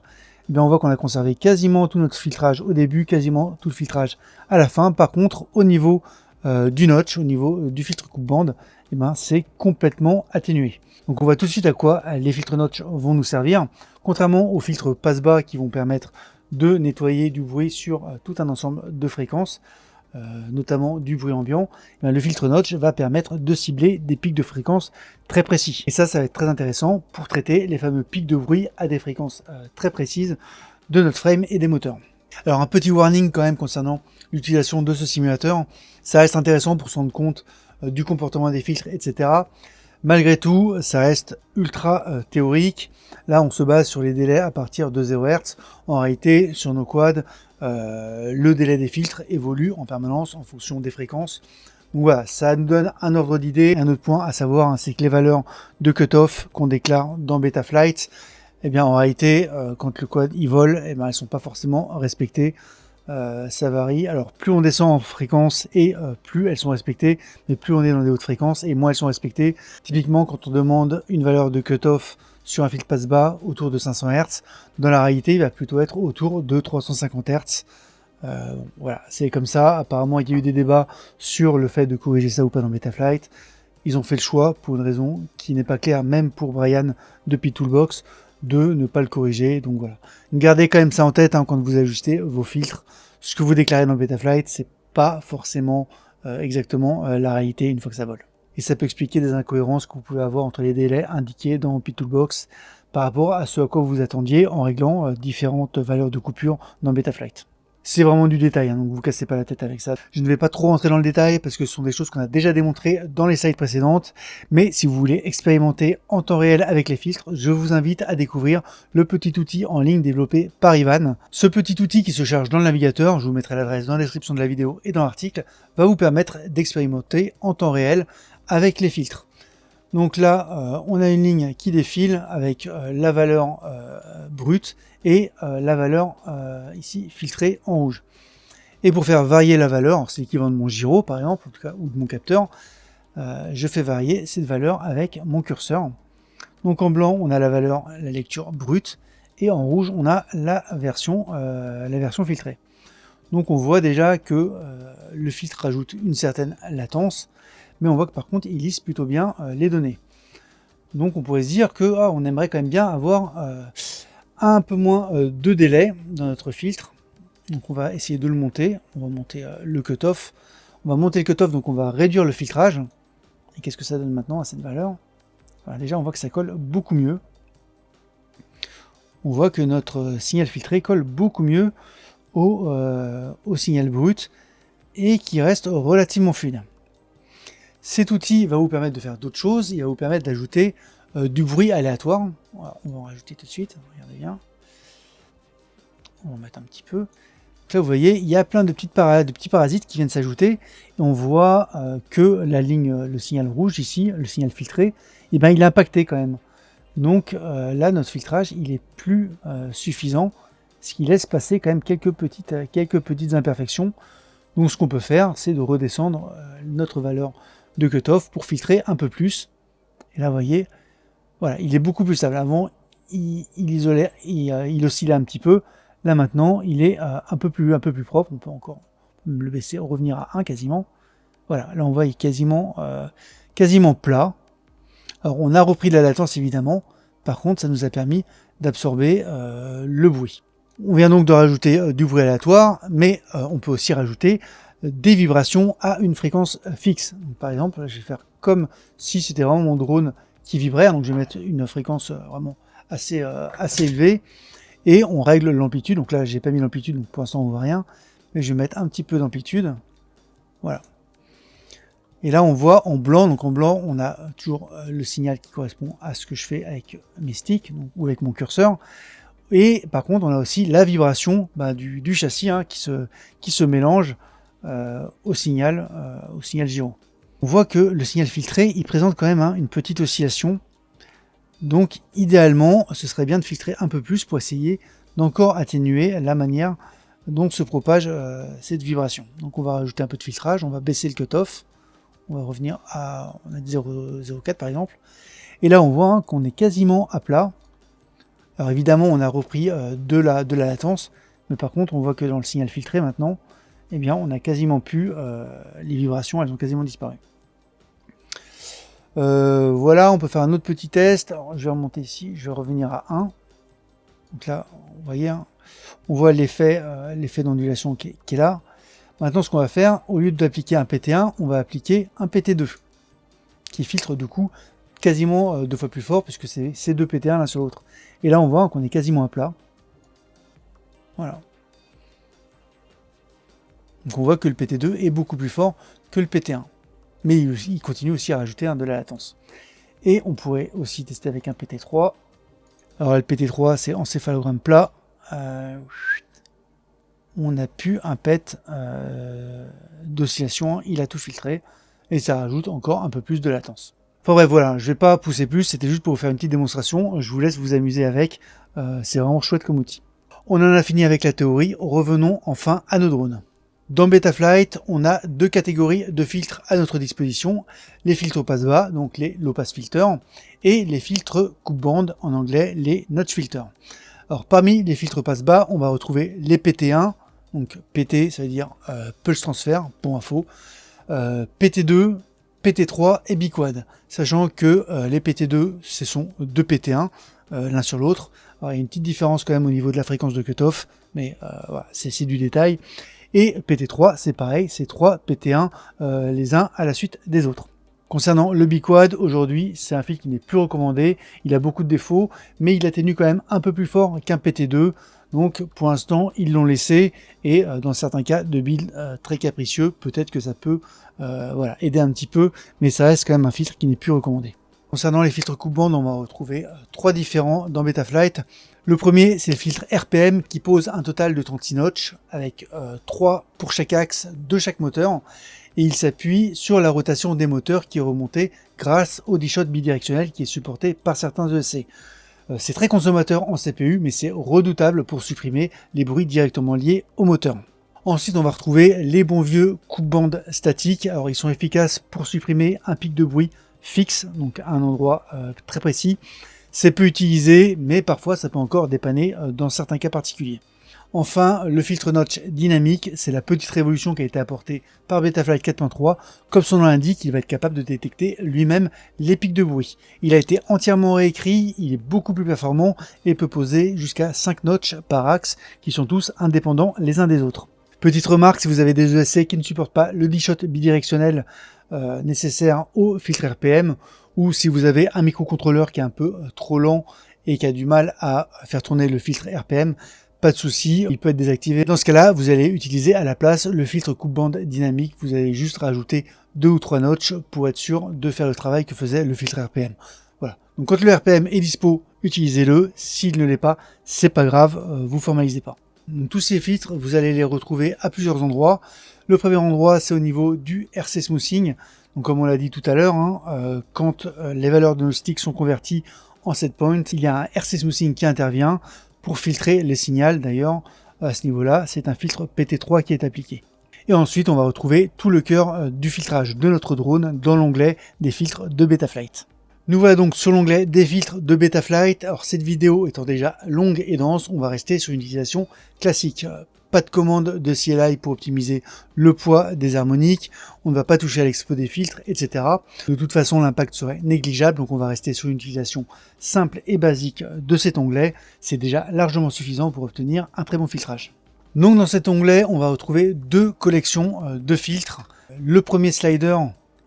eh bien, on voit qu'on a conservé quasiment tout notre filtrage au début, quasiment tout le filtrage à la fin. Par contre, au niveau du notch, au niveau du filtre coupe-bande, eh ben, c'est complètement atténué. Donc on voit tout de suite à quoi les filtres notch vont nous servir. Contrairement aux filtres passe-bas qui vont permettre de nettoyer du bruit sur tout un ensemble de fréquences, notamment du bruit ambiant, eh bien, le filtre notch va permettre de cibler des pics de fréquences très précis. Et ça va être très intéressant pour traiter les fameux pics de bruit à des fréquences très précises de notre frame et des moteurs. Alors un petit warning quand même concernant l'utilisation de ce simulateur, ça reste intéressant pour se rendre compte du comportement des filtres, etc. Malgré tout, ça reste ultra théorique. Là, on se base sur les délais à partir de 0 Hz. En réalité, sur nos quads, le délai des filtres évolue en permanence en fonction des fréquences. Donc voilà, ça nous donne un ordre d'idée. Un autre point à savoir, hein, c'est que les valeurs de cutoff qu'on déclare dans Betaflight, eh bien en réalité, quand le quad y vole, eh bien, elles ne sont pas forcément respectées. Ça varie. Alors plus on descend en fréquence et plus elles sont respectées, mais plus on est dans des hautes fréquences et moins elles sont respectées. Typiquement, quand on demande une valeur de cutoff sur un filtre passe-bas autour de 500 Hz, dans la réalité, il va plutôt être autour de 350 Hz. Voilà, c'est comme ça. Apparemment, il y a eu des débats sur le fait de corriger ça ou pas dans Betaflight. Ils ont fait le choix, pour une raison qui n'est pas claire, même pour Brian de P-Toolbox, de ne pas le corriger. Donc voilà, gardez quand même ça en tête hein, quand vous ajustez vos filtres. Ce que vous déclarez dans Betaflight, c'est pas forcément exactement la réalité une fois que ça vole. Et ça peut expliquer des incohérences que vous pouvez avoir entre les délais indiqués dans P-Toolbox par rapport à ce à quoi vous vous attendiez en réglant différentes valeurs de coupure dans Betaflight. C'est vraiment du détail, hein, donc vous cassez pas la tête avec ça. Je ne vais pas trop rentrer dans le détail parce que ce sont des choses qu'on a déjà démontrées dans les slides précédentes. Mais si vous voulez expérimenter en temps réel avec les filtres, je vous invite à découvrir le petit outil en ligne développé par Ivan. Ce petit outil qui se charge dans le navigateur, je vous mettrai l'adresse dans la description de la vidéo et dans l'article, va vous permettre d'expérimenter en temps réel avec les filtres. Donc là, on a une ligne qui défile avec la valeur brute et la valeur ici filtrée en rouge. Et pour faire varier la valeur, c'est l'équivalent de mon gyro par exemple, en tout cas, ou de mon capteur, je fais varier cette valeur avec mon curseur. Donc en blanc, on a la valeur, la lecture brute, et en rouge, on a la version filtrée. Donc on voit déjà que le filtre rajoute une certaine latence, mais on voit que par contre il lisse plutôt bien les données. Donc on pourrait se dire que on aimerait quand même bien avoir un peu moins de délai dans notre filtre. Donc on va essayer de le monter, on va monter le cutoff. On va monter le cutoff, donc on va réduire le filtrage. Et qu'est-ce que ça donne maintenant à cette valeur? Alors déjà on voit que ça colle beaucoup mieux. On voit que notre signal filtré colle beaucoup mieux au signal brut et qui reste relativement fluide. Cet outil va vous permettre de faire d'autres choses, il va vous permettre d'ajouter du bruit aléatoire. Voilà, on va en rajouter tout de suite, regardez bien. On va en mettre un petit peu. Donc là vous voyez, il y a plein de petits parasites qui viennent s'ajouter, et on voit que la ligne, le signal rouge ici, le signal filtré, eh ben, il est impacté quand même. Donc là notre filtrage il est plus suffisant, ce qui laisse passer quand même quelques petites imperfections. Donc ce qu'on peut faire, c'est de redescendre notre valeur de cutoff pour filtrer un peu plus. Et là, vous voyez, voilà, il est beaucoup plus stable. Avant, il isolait, il oscillait un petit peu. Là maintenant, il est un peu plus propre. On peut encore le baisser, revenir à 1 quasiment. Voilà, là on voit il est quasiment plat. Alors on a repris de la latence évidemment. Par contre, ça nous a permis d'absorber le bruit. On vient donc de rajouter du bruit aléatoire, mais on peut aussi rajouter des vibrations à une fréquence fixe. Donc, par exemple, je vais faire comme si c'était vraiment mon drone qui vibrait, donc je vais mettre une fréquence vraiment assez élevée, Et on règle l'amplitude. Donc là, j'ai pas mis l'amplitude, donc pour l'instant on voit rien. Mais je vais mettre un petit peu d'amplitude. Voilà. Et là, on voit en blanc. Donc en blanc, on a toujours le signal qui correspond à ce que je fais avec mes sticks ou avec mon curseur. Et par contre, on a aussi la vibration du châssis qui se mélange au signal gyro. On voit que le signal filtré, il présente quand même une petite oscillation. Donc idéalement, ce serait bien de filtrer un peu plus pour essayer d'encore atténuer la manière dont se propage cette vibration. Donc on va rajouter un peu de filtrage, on va baisser le cutoff, on va revenir à 0,04 par exemple. Et là on voit qu'on est quasiment à plat. Alors évidemment on a repris de la latence, mais par contre on voit que dans le signal filtré maintenant, eh bien on a quasiment plus les vibrations, elles ont quasiment disparu. Voilà, on peut faire un autre petit test. Alors, je vais remonter ici, je vais revenir à 1. Donc là, vous voyez, on voit l'effet d'ondulation qui est là. Maintenant, ce qu'on va faire, au lieu d'appliquer un PT1, on va appliquer un PT2, qui filtre du coup quasiment 2 fois plus fort, puisque c'est 2 PT1 l'un sur l'autre. Et là, on voit qu'on est quasiment à plat. Voilà. Donc on voit que le PT2 est beaucoup plus fort que le PT1. Mais il continue aussi à rajouter de la latence. Et on pourrait aussi tester avec un PT3. Alors le PT3, c'est encéphalogramme plat. On n'a plus un PET d'oscillation, il a tout filtré. Et ça rajoute encore un peu plus de latence. Enfin bref, voilà, je ne vais pas pousser plus, c'était juste pour vous faire une petite démonstration. Je vous laisse vous amuser avec. C'est vraiment chouette comme outil. On en a fini avec la théorie, revenons enfin à nos drones. Dans Betaflight, on a 2 catégories de filtres à notre disposition. Les filtres passe-bas, donc les low pass filters, et les filtres coupe-bande, en anglais, les notch filters. Alors parmi les filtres passe-bas, on va retrouver les PT1, donc PT, ça veut dire pulse transfer, pour info, PT2, PT3 et biquad, sachant que les PT2, ce sont 2 PT1, l'un sur l'autre. Il y a une petite différence quand même au niveau de la fréquence de cutoff, mais voilà, c'est du détail. Et PT3, c'est pareil, c'est 3 PT1 les uns à la suite des autres. Concernant le biquad, aujourd'hui, c'est un filtre qui n'est plus recommandé. Il a beaucoup de défauts, mais il atténue quand même un peu plus fort qu'un PT2. Donc, pour l'instant, ils l'ont laissé. Et dans certains cas de build très capricieux, peut-être que ça peut aider un petit peu. Mais ça reste quand même un filtre qui n'est plus recommandé. Concernant les filtres coupe-bande, on va retrouver 3 différents dans Betaflight. Le premier, c'est le filtre RPM qui pose un total de 36 notches avec 3 pour chaque axe de chaque moteur. Et il s'appuie sur la rotation des moteurs qui est remontée grâce au D-Shot bidirectionnel qui est supporté par certains ESC. C'est très consommateur en CPU, mais c'est redoutable pour supprimer les bruits directement liés au moteur. Ensuite, on va retrouver les bons vieux coupe-bande statiques. Alors, ils sont efficaces pour supprimer un pic de bruit fixe, donc à un endroit très précis. C'est peu utilisé, mais parfois ça peut encore dépanner dans certains cas particuliers. Enfin, le filtre notch dynamique, c'est la petite révolution qui a été apportée par Betaflight 4.3. Comme son nom l'indique, il va être capable de détecter lui-même les pics de bruit. Il a été entièrement réécrit, il est beaucoup plus performant et peut poser jusqu'à 5 notches par axe qui sont tous indépendants les uns des autres. Petite remarque, si vous avez des ESC qui ne supportent pas le D-Shot bidirectionnel nécessaire au filtre RPM, ou si vous avez un microcontrôleur qui est un peu trop lent et qui a du mal à faire tourner le filtre RPM, pas de souci, il peut être désactivé. Dans ce cas-là, vous allez utiliser à la place le filtre coupe-bande dynamique. Vous allez juste rajouter 2 ou 3 notches pour être sûr de faire le travail que faisait le filtre RPM. Voilà. Donc quand le RPM est dispo, utilisez-le. S'il ne l'est pas, c'est pas grave, vous formalisez pas. Donc, tous ces filtres, vous allez les retrouver à plusieurs endroits. Le premier endroit, c'est au niveau du RC Smoothing. Donc comme on l'a dit tout à l'heure, quand les valeurs de nos sticks sont converties en set point, il y a un RC Smoothing qui intervient pour filtrer les signaux. D'ailleurs, à ce niveau-là, c'est un filtre PT3 qui est appliqué. Et ensuite, on va retrouver tout le cœur du filtrage de notre drone dans l'onglet des filtres de Betaflight. Nous voilà donc sur l'onglet des filtres de Betaflight. Alors cette vidéo étant déjà longue et dense, on va rester sur une utilisation classique. Pas de commande de CLI pour optimiser le poids des harmoniques, on ne va pas toucher à l'expo des filtres, etc. De toute façon, l'impact serait négligeable, donc on va rester sur une utilisation simple et basique de cet onglet. C'est déjà largement suffisant pour obtenir un très bon filtrage. Donc dans cet onglet, on va retrouver 2 collections de filtres. Le premier slider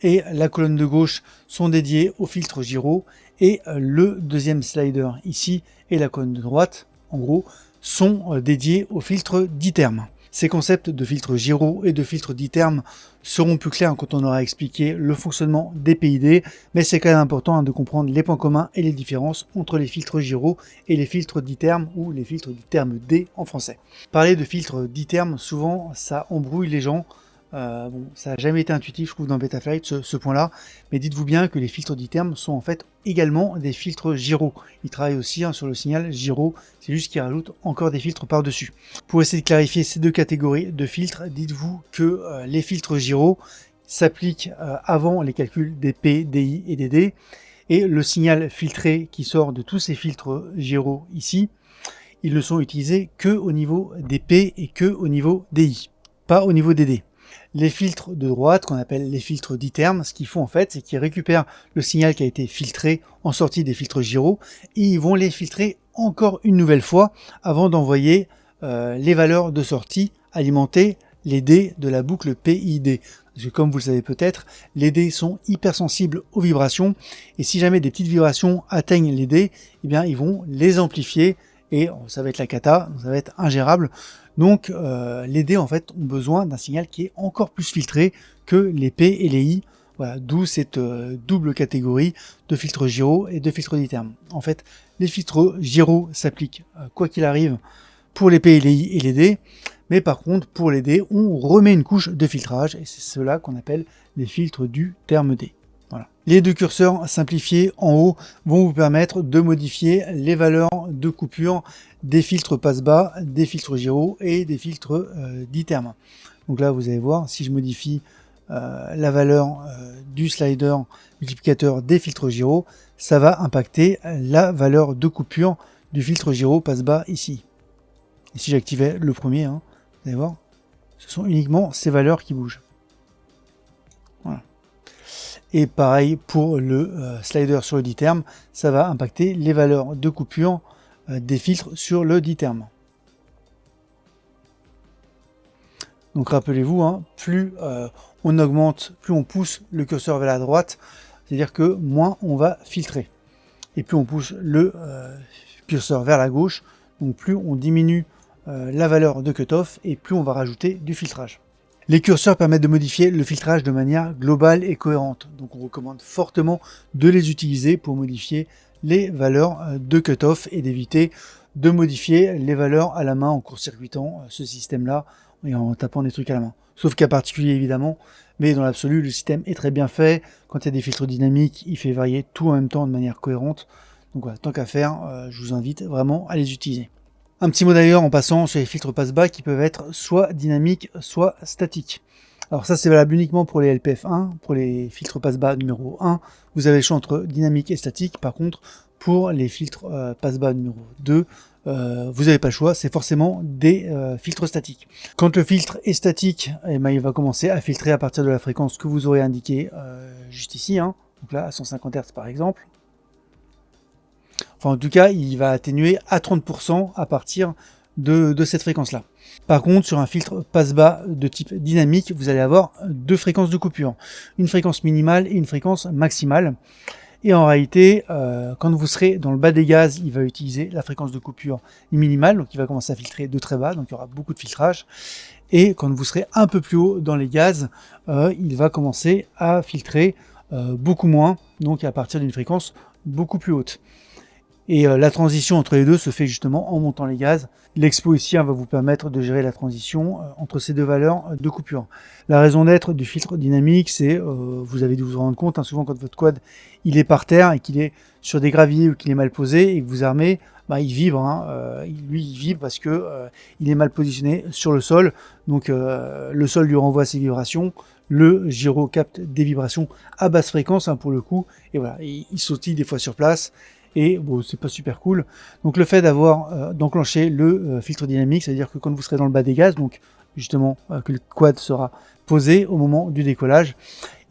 et la colonne de gauche sont dédiés au filtre gyro, et le deuxième slider ici et la colonne de droite en gros, sont dédiés au filtre d'Iterm. Ces concepts de filtre gyro et de filtre d'Iterm seront plus clairs quand on aura expliqué le fonctionnement des PID, mais c'est quand même important de comprendre les points communs et les différences entre les filtres gyro et les filtres d'Iterm ou les filtres d'Iterm D en français. Parler de filtres d'Iterm, souvent ça embrouille les gens. Ça n'a jamais été intuitif, je trouve, dans Betaflight, ce point-là, mais dites-vous bien que les filtres d'Iterm sont en fait également des filtres gyro. Ils travaillent aussi sur le signal gyro, c'est juste qu'ils rajoutent encore des filtres par-dessus. Pour essayer de clarifier ces deux catégories de filtres, dites-vous que les filtres gyro s'appliquent avant les calculs des P, des I et des D, et le signal filtré qui sort de tous ces filtres gyro ici, ils ne sont utilisés que au niveau des P et que au niveau des I, pas au niveau des D. Les filtres de droite, qu'on appelle les filtres d'Iterm, ce qu'ils font en fait, c'est qu'ils récupèrent le signal qui a été filtré en sortie des filtres gyro et ils vont les filtrer encore une nouvelle fois avant d'envoyer les valeurs de sortie alimenter les dés de la boucle PID. Parce que comme vous le savez peut-être, les dés sont hypersensibles aux vibrations et si jamais des petites vibrations atteignent les dés, eh bien ils vont les amplifier et ça va être la cata, ça va être ingérable. Donc les dés en fait ont besoin d'un signal qui est encore plus filtré que les P et les I. Voilà, d'où cette double catégorie de filtres gyro et de filtres d'Iterm. En fait, les filtres gyro s'appliquent quoi qu'il arrive pour les P et les I et les D, mais par contre pour les D, on remet une couche de filtrage et c'est cela qu'on appelle les filtres du terme D. Voilà. Les deux curseurs simplifiés en haut vont vous permettre de modifier les valeurs de coupure des filtres passe-bas, des filtres gyro et des filtres d'Iterm. Donc là, vous allez voir, si je modifie la valeur du slider multiplicateur des filtres gyro, ça va impacter la valeur de coupure du filtre gyro passe-bas ici. Et si j'activais le premier, vous allez voir, ce sont uniquement ces valeurs qui bougent. Voilà. Et pareil pour le slider sur le d'Iterm, ça va impacter les valeurs de coupure des filtres sur le d'Iterm. Donc rappelez-vous, plus on augmente, plus on pousse le curseur vers la droite, c'est-à-dire que moins on va filtrer. Et plus on pousse le curseur vers la gauche, donc plus on diminue la valeur de cutoff et plus on va rajouter du filtrage. Les curseurs permettent de modifier le filtrage de manière globale et cohérente. Donc on recommande fortement de les utiliser pour modifier les valeurs de cutoff et d'éviter de modifier les valeurs à la main en court-circuitant ce système-là et en tapant des trucs à la main. Sauf cas particulier évidemment, mais dans l'absolu, le système est très bien fait. Quand il y a des filtres dynamiques, il fait varier tout en même temps de manière cohérente. Donc voilà, tant qu'à faire, je vous invite vraiment à les utiliser. Un petit mot d'ailleurs en passant sur les filtres passe-bas qui peuvent être soit dynamiques, soit statiques. Alors ça c'est valable uniquement pour les LPF1, pour les filtres passe-bas numéro 1, vous avez le choix entre dynamique et statique. Par contre, pour les filtres passe-bas numéro 2, vous n'avez pas le choix, c'est forcément des filtres statiques. Quand le filtre est statique, il va commencer à filtrer à partir de la fréquence que vous aurez indiquée juste ici, donc là à 150 Hz par exemple. Enfin, en tout cas, il va atténuer à 30% à partir de cette fréquence-là. Par contre, sur un filtre passe-bas de type dynamique, vous allez avoir deux fréquences de coupure. Une fréquence minimale et une fréquence maximale. Et en réalité, quand vous serez dans le bas des gaz, il va utiliser la fréquence de coupure minimale, donc il va commencer à filtrer de très bas, donc il y aura beaucoup de filtrage. Et quand vous serez un peu plus haut dans les gaz, il va commencer à filtrer beaucoup moins, donc à partir d'une fréquence beaucoup plus haute. Et la transition entre les deux se fait justement en montant les gaz. L'expo ici va vous permettre de gérer la transition entre ces deux valeurs de coupure. La raison d'être du filtre dynamique, c'est, vous avez dû vous rendre compte, souvent quand votre quad il est par terre et qu'il est sur des graviers ou qu'il est mal posé et que vous armez, il vibre. Lui il vibre parce que il est mal positionné sur le sol. Donc le sol lui renvoie ses vibrations. Le gyro capte des vibrations à basse fréquence pour le coup. Et voilà, il sautille des fois sur place. Et bon, c'est pas super cool. Donc le fait d'avoir d'enclencher le filtre dynamique, c'est-à-dire que quand vous serez dans le bas des gaz, donc justement que le quad sera posé au moment du décollage,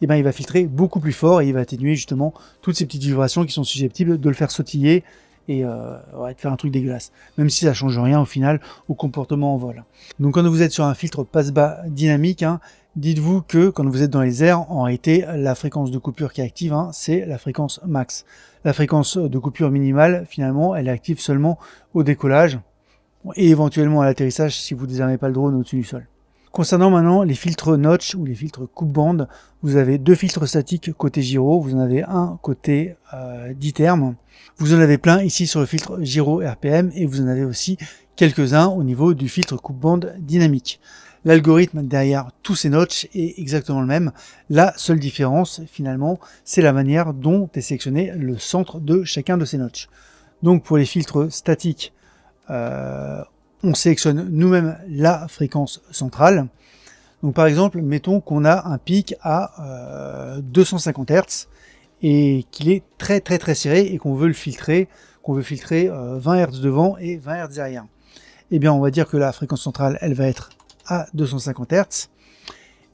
il va filtrer beaucoup plus fort et il va atténuer justement toutes ces petites vibrations qui sont susceptibles de le faire sautiller et de faire un truc dégueulasse. Même si ça change rien au final au comportement en vol. Donc quand vous êtes sur un filtre passe-bas dynamique, dites-vous que quand vous êtes dans les airs, en réalité, la fréquence de coupure qui est active, c'est la fréquence max. La fréquence de coupure minimale, finalement, elle est active seulement au décollage. et éventuellement à l'atterrissage si vous ne désarmez pas le drone au-dessus du sol. Concernant maintenant les filtres notch ou les filtres coupe-bande, vous avez 2 filtres statiques côté gyro, vous en avez un côté diterme, vous en avez plein ici sur le filtre gyro RPM et vous en avez aussi quelques-uns au niveau du filtre coupe-bande dynamique. L'algorithme derrière tous ces notches est exactement le même. La seule différence finalement, c'est la manière dont est sélectionné le centre de chacun de ces notches. Donc pour les filtres statiques, on sélectionne nous-mêmes la fréquence centrale. Donc par exemple, mettons qu'on a un pic à 250 Hz et qu'il est très serré et qu'on veut le filtrer, 20 Hz devant et 20 Hz derrière. Eh bien on va dire que la fréquence centrale, elle va être à 250 Hz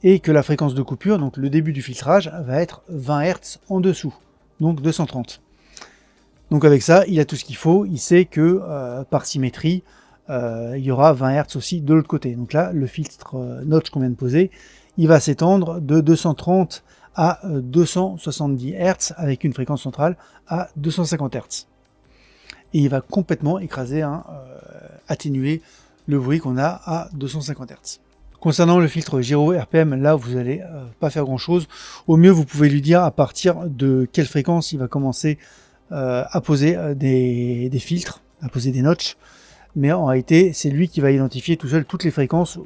et que la fréquence de coupure, donc le début du filtrage, va être 20 Hz en dessous, donc 230. Donc avec ça, il a tout ce qu'il faut, il sait que par symétrie, il y aura 20 Hz aussi de l'autre côté. Donc là, le filtre notch qu'on vient de poser, il va s'étendre de 230 à 270 Hz avec une fréquence centrale à 250 Hz. Et il va complètement écraser, atténuer le bruit qu'on a à 250 Hz. Concernant le filtre gyro RPM, là vous n'allez pas faire grand chose. Au mieux, vous pouvez lui dire à partir de quelle fréquence il va commencer à poser des filtres, à poser des notches. Mais en réalité, c'est lui qui va identifier tout seul toutes les fréquences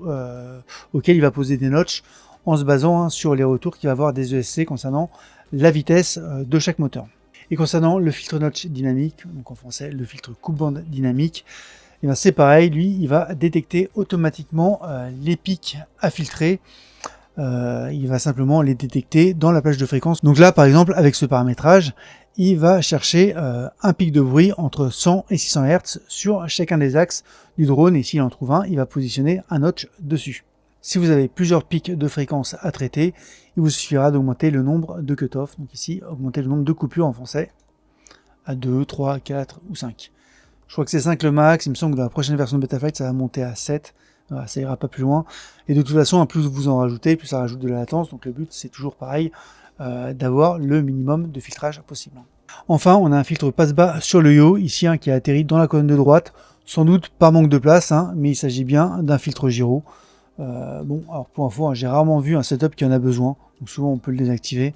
auxquelles il va poser des notches en se basant sur les retours qu'il va avoir des ESC concernant la vitesse de chaque moteur. Et concernant le filtre notch dynamique, donc en français le filtre coupe-bande dynamique, et bien c'est pareil, lui il va détecter automatiquement les pics à filtrer. Il va simplement les détecter dans la plage de fréquence. Donc là par exemple avec ce paramétrage, il va chercher un pic de bruit entre 100 et 600 Hz sur chacun des axes du drone, et s'il en trouve un, il va positionner un notch dessus. Si vous avez plusieurs pics de fréquence à traiter, il vous suffira d'augmenter le nombre de cut-off, donc ici augmenter le nombre de coupures en français à 2, 3, 4 ou 5. Je crois que c'est 5 le max, il me semble que dans la prochaine version de Betaflight ça va monter à 7, voilà, ça ira pas plus loin. Et de toute façon, plus vous en rajoutez, plus ça rajoute de la latence, donc le but c'est toujours pareil, d'avoir le minimum de filtrage possible. Enfin, on a un filtre passe-bas sur le yacht, ici qui a atterri dans la colonne de droite, sans doute par manque de place, mais il s'agit bien d'un filtre gyro. Bon, alors pour info, j'ai rarement vu un setup qui en a besoin, donc souvent on peut le désactiver.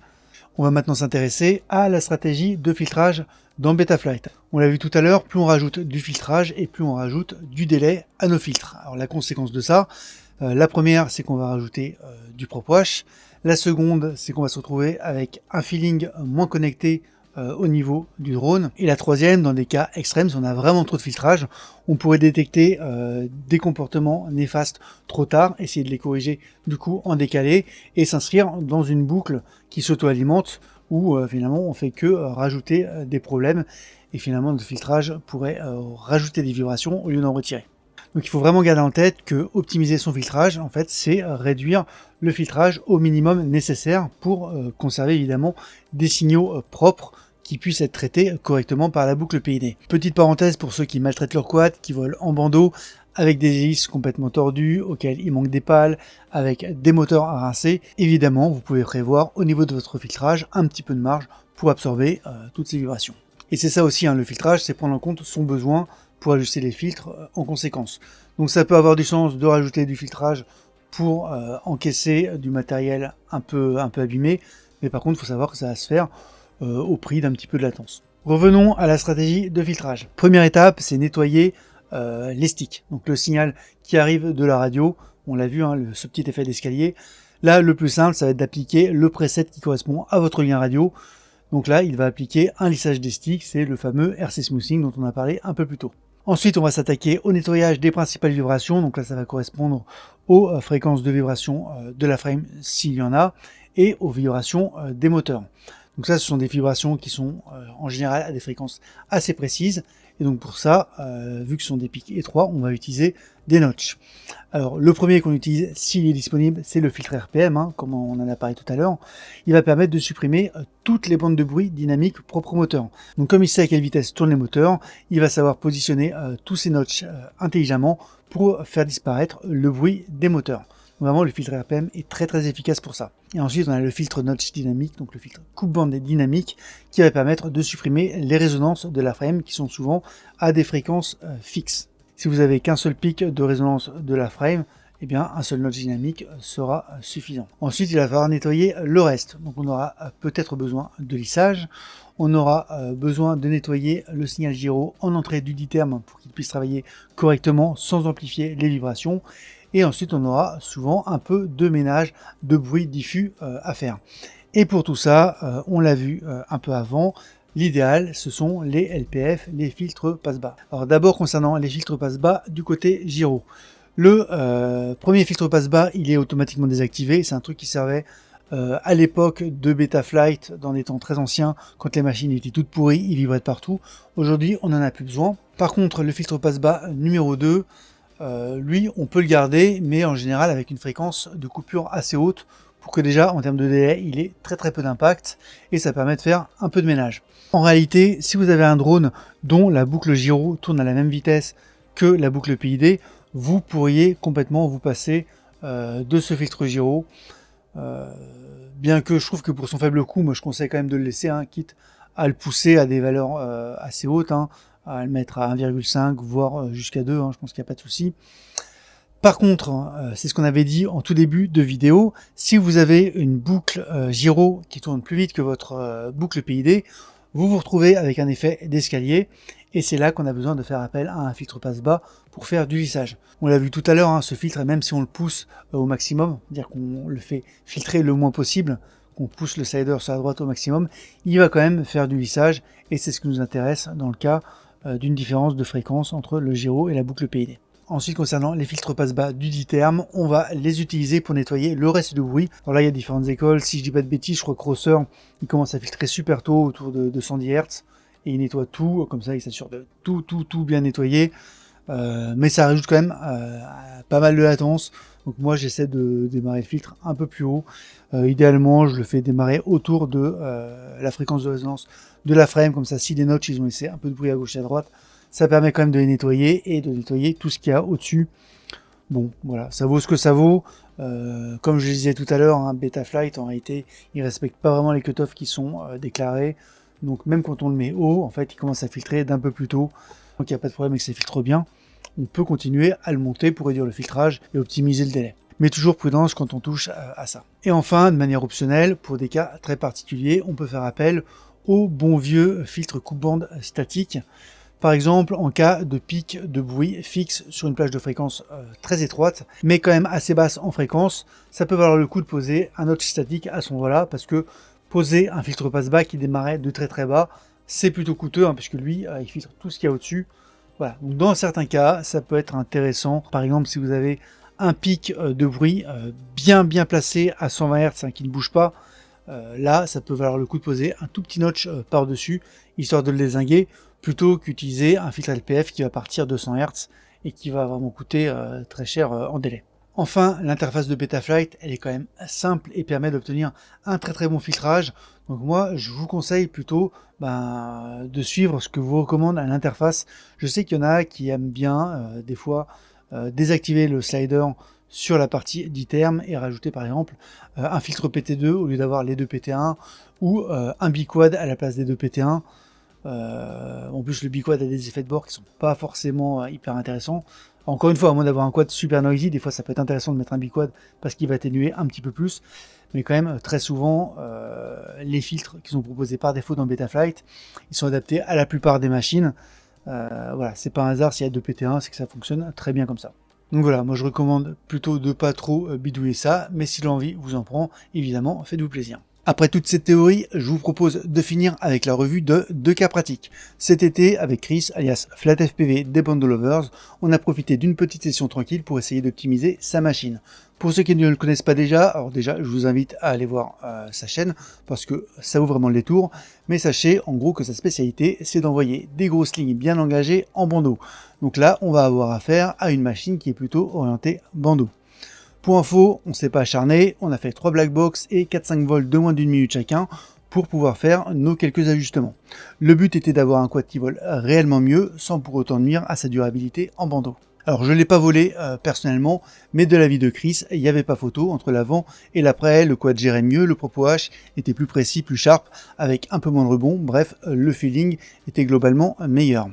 On va maintenant s'intéresser à la stratégie de filtrage dans Betaflight. On l'a vu tout à l'heure, plus on rajoute du filtrage et plus on rajoute du délai à nos filtres. Alors la conséquence de ça, la première c'est qu'on va rajouter du prop wash. La seconde c'est qu'on va se retrouver avec un feeling moins connecté au niveau du drone. Et la troisième, dans des cas extrêmes, si on a vraiment trop de filtrage, on pourrait détecter des comportements néfastes trop tard, essayer de les corriger du coup en décalé et s'inscrire dans une boucle qui s'auto-alimente où finalement on fait que rajouter des problèmes, et finalement le filtrage pourrait rajouter des vibrations au lieu d'en retirer. Donc il faut vraiment garder en tête que optimiser son filtrage, en fait, c'est réduire le filtrage au minimum nécessaire pour conserver évidemment des signaux propres qui puissent être traités correctement par la boucle PID. Petite parenthèse pour ceux qui maltraitent leur quad, qui volent en bandeau, avec des hélices complètement tordues, auxquelles il manque des pales, avec des moteurs à rincer, évidemment vous pouvez prévoir au niveau de votre filtrage un petit peu de marge pour absorber toutes ces vibrations. Et c'est ça aussi, le filtrage, c'est prendre en compte son besoin pour ajuster les filtres en conséquence. Donc ça peut avoir du sens de rajouter du filtrage pour encaisser du matériel un peu abîmé, mais par contre il faut savoir que ça va se faire au prix d'un petit peu de latence. Revenons à la stratégie de filtrage. Première étape, c'est nettoyer les sticks, donc le signal qui arrive de la radio, on l'a vu, ce petit effet d'escalier. Là le plus simple, ça va être d'appliquer le preset qui correspond à votre lien radio. Donc là il va appliquer un lissage des sticks, c'est le fameux RC Smoothing dont on a parlé un peu plus tôt. Ensuite on va s'attaquer au nettoyage des principales vibrations, donc là ça va correspondre aux fréquences de vibration de la frame s'il y en a, et aux vibrations des moteurs. Donc ça, ce sont des vibrations qui sont en général à des fréquences assez précises. Et donc pour ça, vu que ce sont des pics étroits, on va utiliser des notches. Alors le premier qu'on utilise, s'il est disponible, c'est le filtre RPM, comme on en a parlé tout à l'heure. Il va permettre de supprimer toutes les bandes de bruit dynamiques propres au moteur. Donc comme il sait à quelle vitesse tournent les moteurs, il va savoir positionner tous ces notches intelligemment pour faire disparaître le bruit des moteurs. Vraiment, le filtre RPM est très efficace pour ça. Et ensuite, on a le filtre notch dynamique, donc le filtre coupe-bande dynamique, qui va permettre de supprimer les résonances de la frame qui sont souvent à des fréquences fixes. Si vous avez qu'un seul pic de résonance de la frame, eh bien un seul notch dynamique sera suffisant. Ensuite, il va falloir nettoyer le reste. Donc on aura peut-être besoin de lissage. On aura besoin de nettoyer le signal gyro en entrée du D-term pour qu'il puisse travailler correctement sans amplifier les vibrations. Et ensuite, on aura souvent un peu de ménage de bruit diffus à faire. Et pour tout ça, on l'a vu un peu avant, l'idéal, ce sont les LPF, les filtres passe-bas. Alors d'abord, concernant les filtres passe-bas du côté gyro. Le premier filtre passe-bas, il est automatiquement désactivé. C'est un truc qui servait à l'époque de Betaflight, dans des temps très anciens, quand les machines étaient toutes pourries, ils vibraient de partout. Aujourd'hui, on n'en a plus besoin. Par contre, le filtre passe-bas numéro 2, lui, on peut le garder, mais en général avec une fréquence de coupure assez haute, pour que déjà, en termes de délai, il ait très peu d'impact, et ça permet de faire un peu de ménage. En réalité, si vous avez un drone dont la boucle gyro tourne à la même vitesse que la boucle PID, vous pourriez complètement vous passer de ce filtre gyro. Bien que je trouve que pour son faible coût, moi je conseille quand même de le laisser, quitte à le pousser à des valeurs assez hautes, à le mettre à 1,5 voire jusqu'à 2, je pense qu'il n'y a pas de souci. Par contre, c'est ce qu'on avait dit en tout début de vidéo, si vous avez une boucle gyro qui tourne plus vite que votre boucle PID, vous vous retrouvez avec un effet d'escalier, et c'est là qu'on a besoin de faire appel à un filtre passe-bas pour faire du lissage. On l'a vu tout à l'heure, ce filtre, même si on le pousse au maximum, c'est-à-dire qu'on le fait filtrer le moins possible, qu'on pousse le slider sur la droite au maximum, il va quand même faire du lissage, et c'est ce qui nous intéresse dans le cas d'une différence de fréquence entre le gyro et la boucle PID. Ensuite, concernant les filtres passe-bas du D-term, on va les utiliser pour nettoyer le reste du bruit. Alors là, il y a différentes écoles. Si je dis pas de bêtises, je crois que Crosser, il commence à filtrer super tôt, autour de 110 Hz. Et il nettoie tout, comme ça, il s'assure de tout bien nettoyer. Mais ça rajoute quand même pas mal de latence. Donc moi, j'essaie de démarrer le filtre un peu plus haut. Idéalement, je le fais démarrer autour de la fréquence de résonance de la frame. Comme ça, si les notches, ils ont laissé un peu de bruit à gauche et à droite, ça permet quand même de les nettoyer et de nettoyer tout ce qu'il y a au-dessus. Bon, voilà, ça vaut ce que ça vaut. Comme je le disais tout à l'heure, Betaflight, en réalité, il ne respecte pas vraiment les cutoffs qui sont déclarés. Donc même quand on le met haut, en fait, il commence à filtrer d'un peu plus tôt. Donc il n'y a pas de problème avec que ça filtre bien. On peut continuer à le monter pour réduire le filtrage et optimiser le délai. Mais toujours prudence quand on touche à ça. Et enfin, de manière optionnelle, pour des cas très particuliers, on peut faire appel au bon vieux filtre coupe-bande statique. Par exemple, en cas de pic de bruit fixe sur une plage de fréquence très étroite, mais quand même assez basse en fréquence, ça peut valoir le coup de poser un notch statique à ce moment-là, parce que poser un filtre passe-bas qui démarrait de très bas, c'est plutôt coûteux, puisque lui, il filtre tout ce qu'il y a au-dessus. Voilà. Donc dans certains cas, ça peut être intéressant. Par exemple, si vous avez un pic de bruit bien placé à 120 Hz qui ne bouge pas, là, ça peut valoir le coup de poser un tout petit notch par-dessus, histoire de le dézinguer, plutôt qu'utiliser un filtre LPF qui va partir de 100 Hz et qui va vraiment coûter très cher en délai. Enfin, l'interface de Betaflight, elle est quand même simple et permet d'obtenir un très bon filtrage. Donc moi, je vous conseille plutôt de suivre ce que vous recommande à l'interface. Je sais qu'il y en a qui aiment bien, des fois, désactiver le slider sur la partie D-term et rajouter par exemple un filtre PT2 au lieu d'avoir les deux PT1 ou un biquad à la place des deux PT1. En plus, le biquad a des effets de bord qui sont pas forcément hyper intéressants. Encore une fois, à moins d'avoir un quad super noisy, des fois ça peut être intéressant de mettre un biquad parce qu'il va atténuer un petit peu plus. Mais quand même, très souvent, les filtres qui sont proposés par défaut dans Betaflight, ils sont adaptés à la plupart des machines. Voilà, c'est pas un hasard s'il y a deux PT1, c'est que ça fonctionne très bien comme ça. Donc voilà, moi je recommande plutôt de pas trop bidouiller ça, mais si l'envie vous en prend, évidemment, faites-vous plaisir. Après toute cette théorie, je vous propose de finir avec la revue de deux cas pratiques. Cet été, avec Chris, alias FlatFPV des Bundle Lovers, on a profité d'une petite session tranquille pour essayer d'optimiser sa machine. Pour ceux qui ne le connaissent pas déjà, alors déjà, je vous invite à aller voir sa chaîne, parce que ça vaut vraiment le détour, mais sachez en gros que sa spécialité, c'est d'envoyer des grosses lignes bien engagées en bandeau. Donc là, on va avoir affaire à une machine qui est plutôt orientée bandeau. Pour info, on ne s'est pas acharné, on a fait 3 black box et 4-5 vols de moins d'une minute chacun pour pouvoir faire nos quelques ajustements. Le but était d'avoir un quad qui vole réellement mieux sans pour autant nuire à sa durabilité en bandeau. Alors je ne l'ai pas volé personnellement, mais de l'avis de Chris, il n'y avait pas photo entre l'avant et l'après, le quad gérait mieux, le propos H était plus précis, plus sharp, avec un peu moins de rebond, bref, le feeling était globalement meilleur.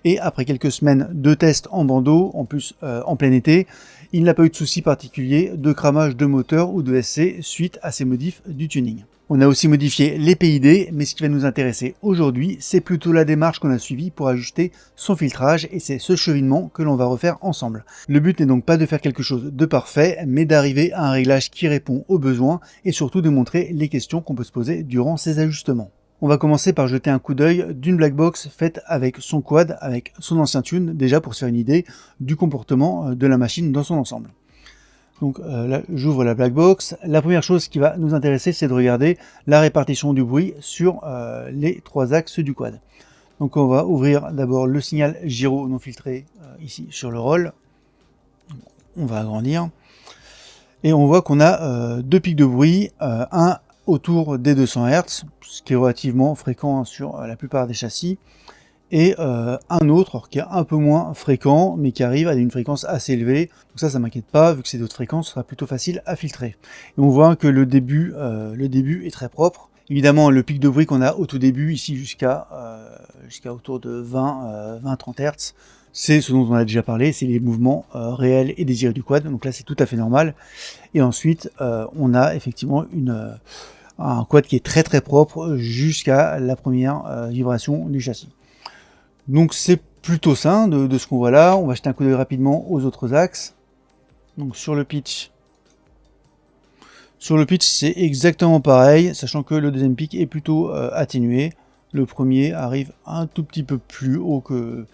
Et après quelques semaines de tests en bandeau, en plus en plein été, il n'a pas eu de soucis particuliers de cramage de moteur ou de SC suite à ces modifs du tuning. On a aussi modifié les PID, mais ce qui va nous intéresser aujourd'hui, c'est plutôt la démarche qu'on a suivie pour ajuster son filtrage, et c'est ce cheminement que l'on va refaire ensemble. Le but n'est donc pas de faire quelque chose de parfait, mais d'arriver à un réglage qui répond aux besoins, et surtout de montrer les questions qu'on peut se poser durant ces ajustements. On va commencer par jeter un coup d'œil d'une black box faite avec son quad, avec son ancien tune, déjà pour se faire une idée du comportement de la machine dans son ensemble. Donc là, j'ouvre la black box. La première chose qui va nous intéresser, c'est de regarder la répartition du bruit sur les trois axes du quad. Donc on va ouvrir d'abord le signal gyro non filtré ici sur le roll. On va agrandir. Et on voit qu'on a deux pics de bruit, un autour des 200 Hz, ce qui est relativement fréquent sur la plupart des châssis, et un autre qui est un peu moins fréquent, mais qui arrive à une fréquence assez élevée. Donc ça m'inquiète pas, vu que c'est d'autres fréquences, ce sera plutôt facile à filtrer. Et on voit que le début est très propre. Évidemment, le pic de bruit qu'on a au tout début, ici jusqu'à autour de 20-30 Hz, c'est ce dont on a déjà parlé, c'est les mouvements réels et désirés du quad, donc là c'est tout à fait normal. Et ensuite, on a effectivement un quad qui est très très propre jusqu'à la première vibration du châssis. Donc c'est plutôt sain de ce qu'on voit là. On va jeter un coup d'œil rapidement aux autres axes. Donc sur le pitch, c'est exactement pareil, sachant que le deuxième pic est plutôt atténué. Le premier arrive un tout petit peu plus haut que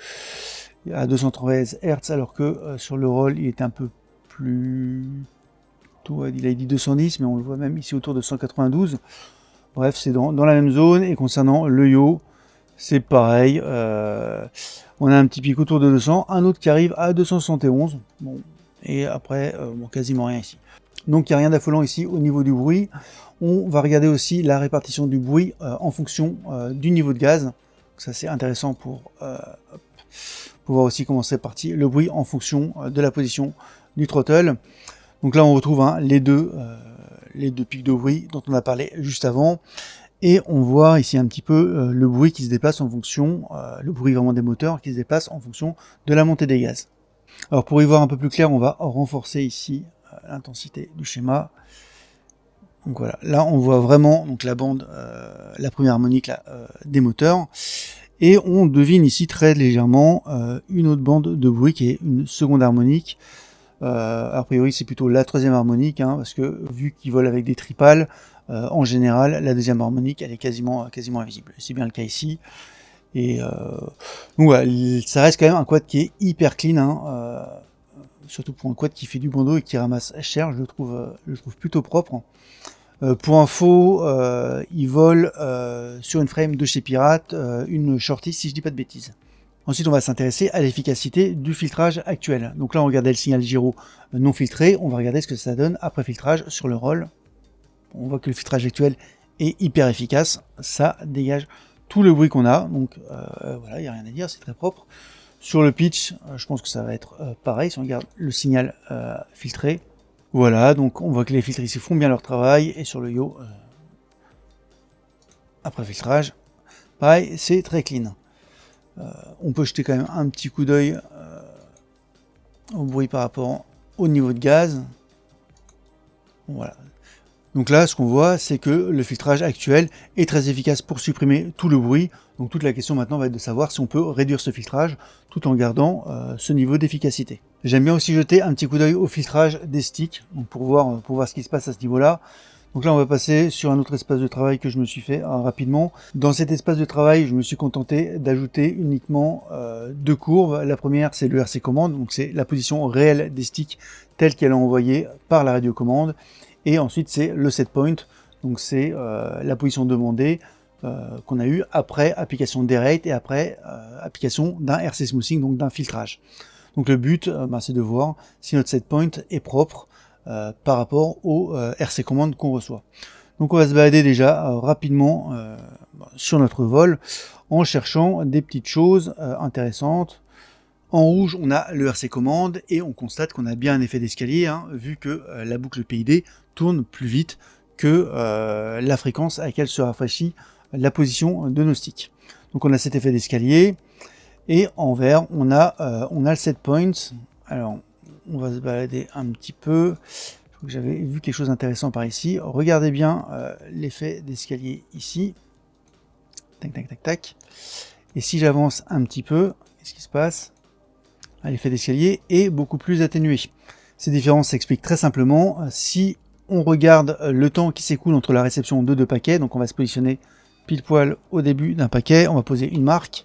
à 213 Hz, alors que sur le roll il est un peu plus tôt, il a dit 210, mais on le voit même ici autour de 192. Bref, c'est dans la même zone. Et concernant le yaw, c'est pareil, on a un petit pic autour de 200, un autre qui arrive à 271, bon, et après, quasiment rien ici. Donc il n'y a rien d'affolant ici au niveau du bruit. On va regarder aussi la répartition du bruit en fonction du niveau de gaz. Donc ça c'est intéressant pour voir aussi comment c'est réparti le bruit en fonction de la position du throttle. Donc là on retrouve les deux pics de bruit dont on a parlé juste avant. Et on voit ici un petit peu le bruit qui se déplace en fonction, le bruit vraiment des moteurs qui se déplace en fonction de la montée des gaz. Alors pour y voir un peu plus clair, on va renforcer ici l'intensité du schéma. Donc voilà, là on voit vraiment donc la bande, la première harmonique là, des moteurs. Et on devine ici très légèrement une autre bande de bruit qui est une seconde harmonique. A priori c'est plutôt la troisième harmonique, parce que vu qu'ils volent avec des tripales, en général la deuxième harmonique elle est quasiment invisible. C'est bien le cas ici. Et donc voilà, ça reste quand même un quad qui est hyper clean, surtout pour un quad qui fait du bandeau et qui ramasse cher, je le trouve plutôt propre. Pour info, il vole sur une frame de chez Pirate, une shorty si je dis pas de bêtises. Ensuite, on va s'intéresser à l'efficacité du filtrage actuel. Donc là, on regardait le signal gyro non filtré. On va regarder ce que ça donne après filtrage sur le roll. On voit que le filtrage actuel est hyper efficace. Ça dégage tout le bruit qu'on a. Donc voilà, il n'y a rien à dire, c'est très propre. Sur le pitch, je pense que ça va être pareil si on regarde le signal filtré. Voilà, donc on voit que les filtres ici font bien leur travail. Et sur le yaw, après filtrage, pareil, c'est très clean. On peut jeter quand même un petit coup d'œil au bruit par rapport au niveau de gaz. Voilà. Donc là, ce qu'on voit, c'est que le filtrage actuel est très efficace pour supprimer tout le bruit. Donc toute la question maintenant va être de savoir si on peut réduire ce filtrage tout en gardant ce niveau d'efficacité. J'aime bien aussi jeter un petit coup d'œil au filtrage des sticks, donc pour voir ce qui se passe à ce niveau-là. Donc là, on va passer sur un autre espace de travail que je me suis fait rapidement. Dans cet espace de travail, je me suis contenté d'ajouter uniquement deux courbes. La première, c'est le RC commande, donc c'est la position réelle des sticks telle qu'elle est envoyée par la radiocommande. Et ensuite, c'est le set point, donc c'est la position demandée qu'on a eue après application des rates et après application d'un RC smoothing, donc d'un filtrage. Donc le but, c'est de voir si notre set point est propre par rapport au RC commande qu'on reçoit. Donc on va se balader déjà rapidement sur notre vol en cherchant des petites choses intéressantes. En rouge, on a le RC commande et on constate qu'on a bien un effet d'escalier, hein, vu que la boucle PID tourne plus vite que la fréquence à laquelle se rafraîchit la position de nos sticks. Donc on a cet effet d'escalier, et en vert, on a le set point. Alors, on va se balader un petit peu. Je crois que j'avais vu quelque chose d'intéressant par ici. Regardez bien l'effet d'escalier ici. Tac, tac, tac, tac. Et si j'avance un petit peu, qu'est-ce qui se passe? L'effet d'escalier est beaucoup plus atténué. Ces différences s'expliquent très simplement. Si on regarde le temps qui s'écoule entre la réception de deux paquets, donc on va se positionner pile poil au début d'un paquet, on va poser une marque,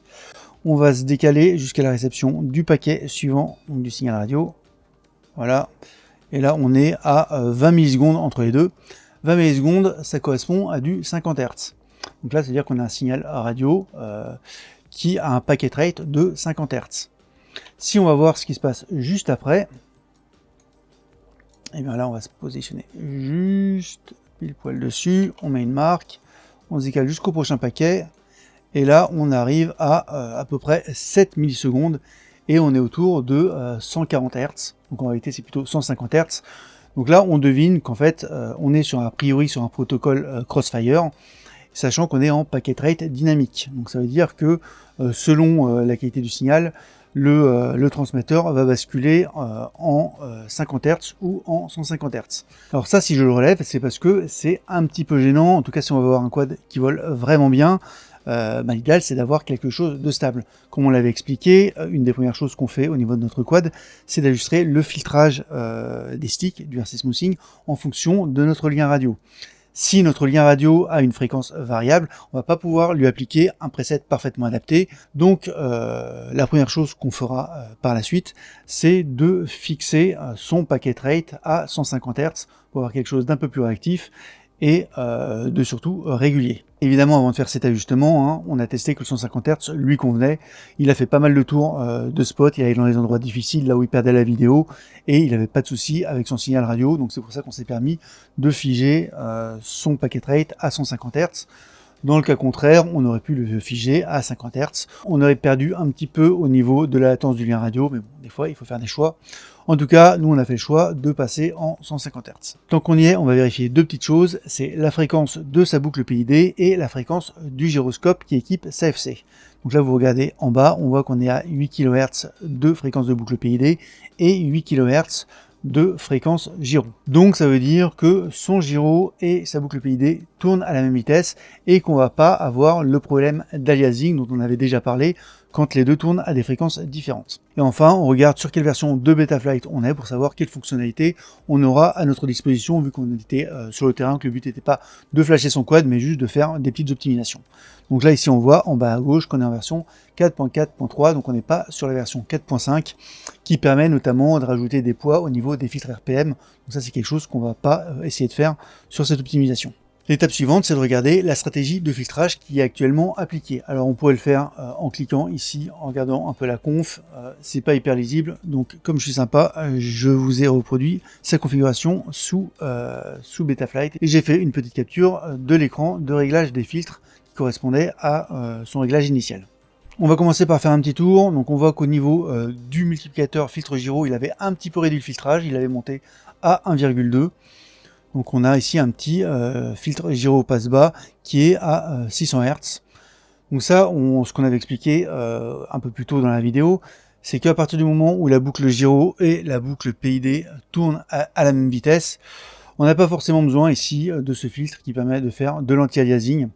on va se décaler jusqu'à la réception du paquet suivant, donc du signal radio. Voilà. Et là, on est à 20 millisecondes entre les deux. 20 millisecondes, ça correspond à du 50 Hz. Donc là, c'est-à-dire qu'on a un signal radio qui a un packet rate de 50 Hz. Si on va voir ce qui se passe juste après, et bien là, on va se positionner juste pile poil dessus. On met une marque, on se décale jusqu'au prochain paquet. Et là, on arrive à peu près 7 millisecondes et on est autour de 140 Hz. Donc en réalité, c'est plutôt 150 Hz. Donc là, on devine qu'en fait, on est a priori sur un protocole Crossfire, sachant qu'on est en packet rate dynamique. Donc ça veut dire que selon la qualité du signal, le transmetteur va basculer en 50 Hz ou en 150 Hz. Alors ça, si je le relève, c'est parce que c'est un petit peu gênant. En tout cas, si on va avoir un quad qui vole vraiment bien, l'idéal c'est d'avoir quelque chose de stable. Comme on l'avait expliqué, une des premières choses qu'on fait au niveau de notre quad, c'est d'ajuster le filtrage des sticks, du RC smoothing, en fonction de notre lien radio. Si notre lien radio a une fréquence variable, on va pas pouvoir lui appliquer un preset parfaitement adapté. Donc la première chose qu'on fera par la suite, c'est de fixer son packet rate à 150 Hz pour avoir quelque chose d'un peu plus réactif et de surtout régulier. Évidemment, avant de faire cet ajustement, hein, on a testé que le 150 Hz lui convenait. Il a fait pas mal de tours de spot, il allait dans les endroits difficiles, là où il perdait la vidéo, et il n'avait pas de souci avec son signal radio, donc c'est pour ça qu'on s'est permis de figer son packet rate à 150 Hz. Dans le cas contraire, on aurait pu le figer à 50 Hz. On aurait perdu un petit peu au niveau de la latence du lien radio, mais bon, des fois, il faut faire des choix. En tout cas, nous, on a fait le choix de passer en 150 Hz. Tant qu'on y est, on va vérifier deux petites choses. C'est la fréquence de sa boucle PID et la fréquence du gyroscope qui équipe sa FC. Donc là, vous regardez en bas, on voit qu'on est à 8 kHz de fréquence de boucle PID et 8 kHz de fréquence gyro. Donc ça veut dire que son gyro et sa boucle PID tournent à la même vitesse et qu'on va pas avoir le problème d'aliasing dont on avait déjà parlé quand les deux tournent à des fréquences différentes. Et enfin, on regarde sur quelle version de Betaflight on est pour savoir quelle fonctionnalité on aura à notre disposition vu qu'on était sur le terrain, que le but n'était pas de flasher son quad mais juste de faire des petites optimisations. Donc là ici on voit en bas à gauche qu'on est en version 4.4.3, donc on n'est pas sur la version 4.5 qui permet notamment de rajouter des poids au niveau des filtres RPM. Donc ça c'est quelque chose qu'on va pas essayer de faire sur cette optimisation. L'étape suivante, c'est de regarder la stratégie de filtrage qui est actuellement appliquée. Alors on pourrait le faire en cliquant ici, en regardant un peu la conf, c'est pas hyper lisible, donc comme je suis sympa, je vous ai reproduit sa configuration sous Betaflight, et j'ai fait une petite capture de l'écran de réglage des filtres qui correspondait à son réglage initial. On va commencer par faire un petit tour. Donc on voit qu'au niveau du multiplicateur filtre gyro, il avait un petit peu réduit le filtrage, il avait monté à 1,2. Donc on a ici un petit filtre gyro passe bas qui est à 600 Hz. Donc ça, ce qu'on avait expliqué un peu plus tôt dans la vidéo, c'est qu'à partir du moment où la boucle gyro et la boucle PID tournent à la même vitesse, on n'a pas forcément besoin ici de ce filtre qui permet de faire de l'anti-aliasing.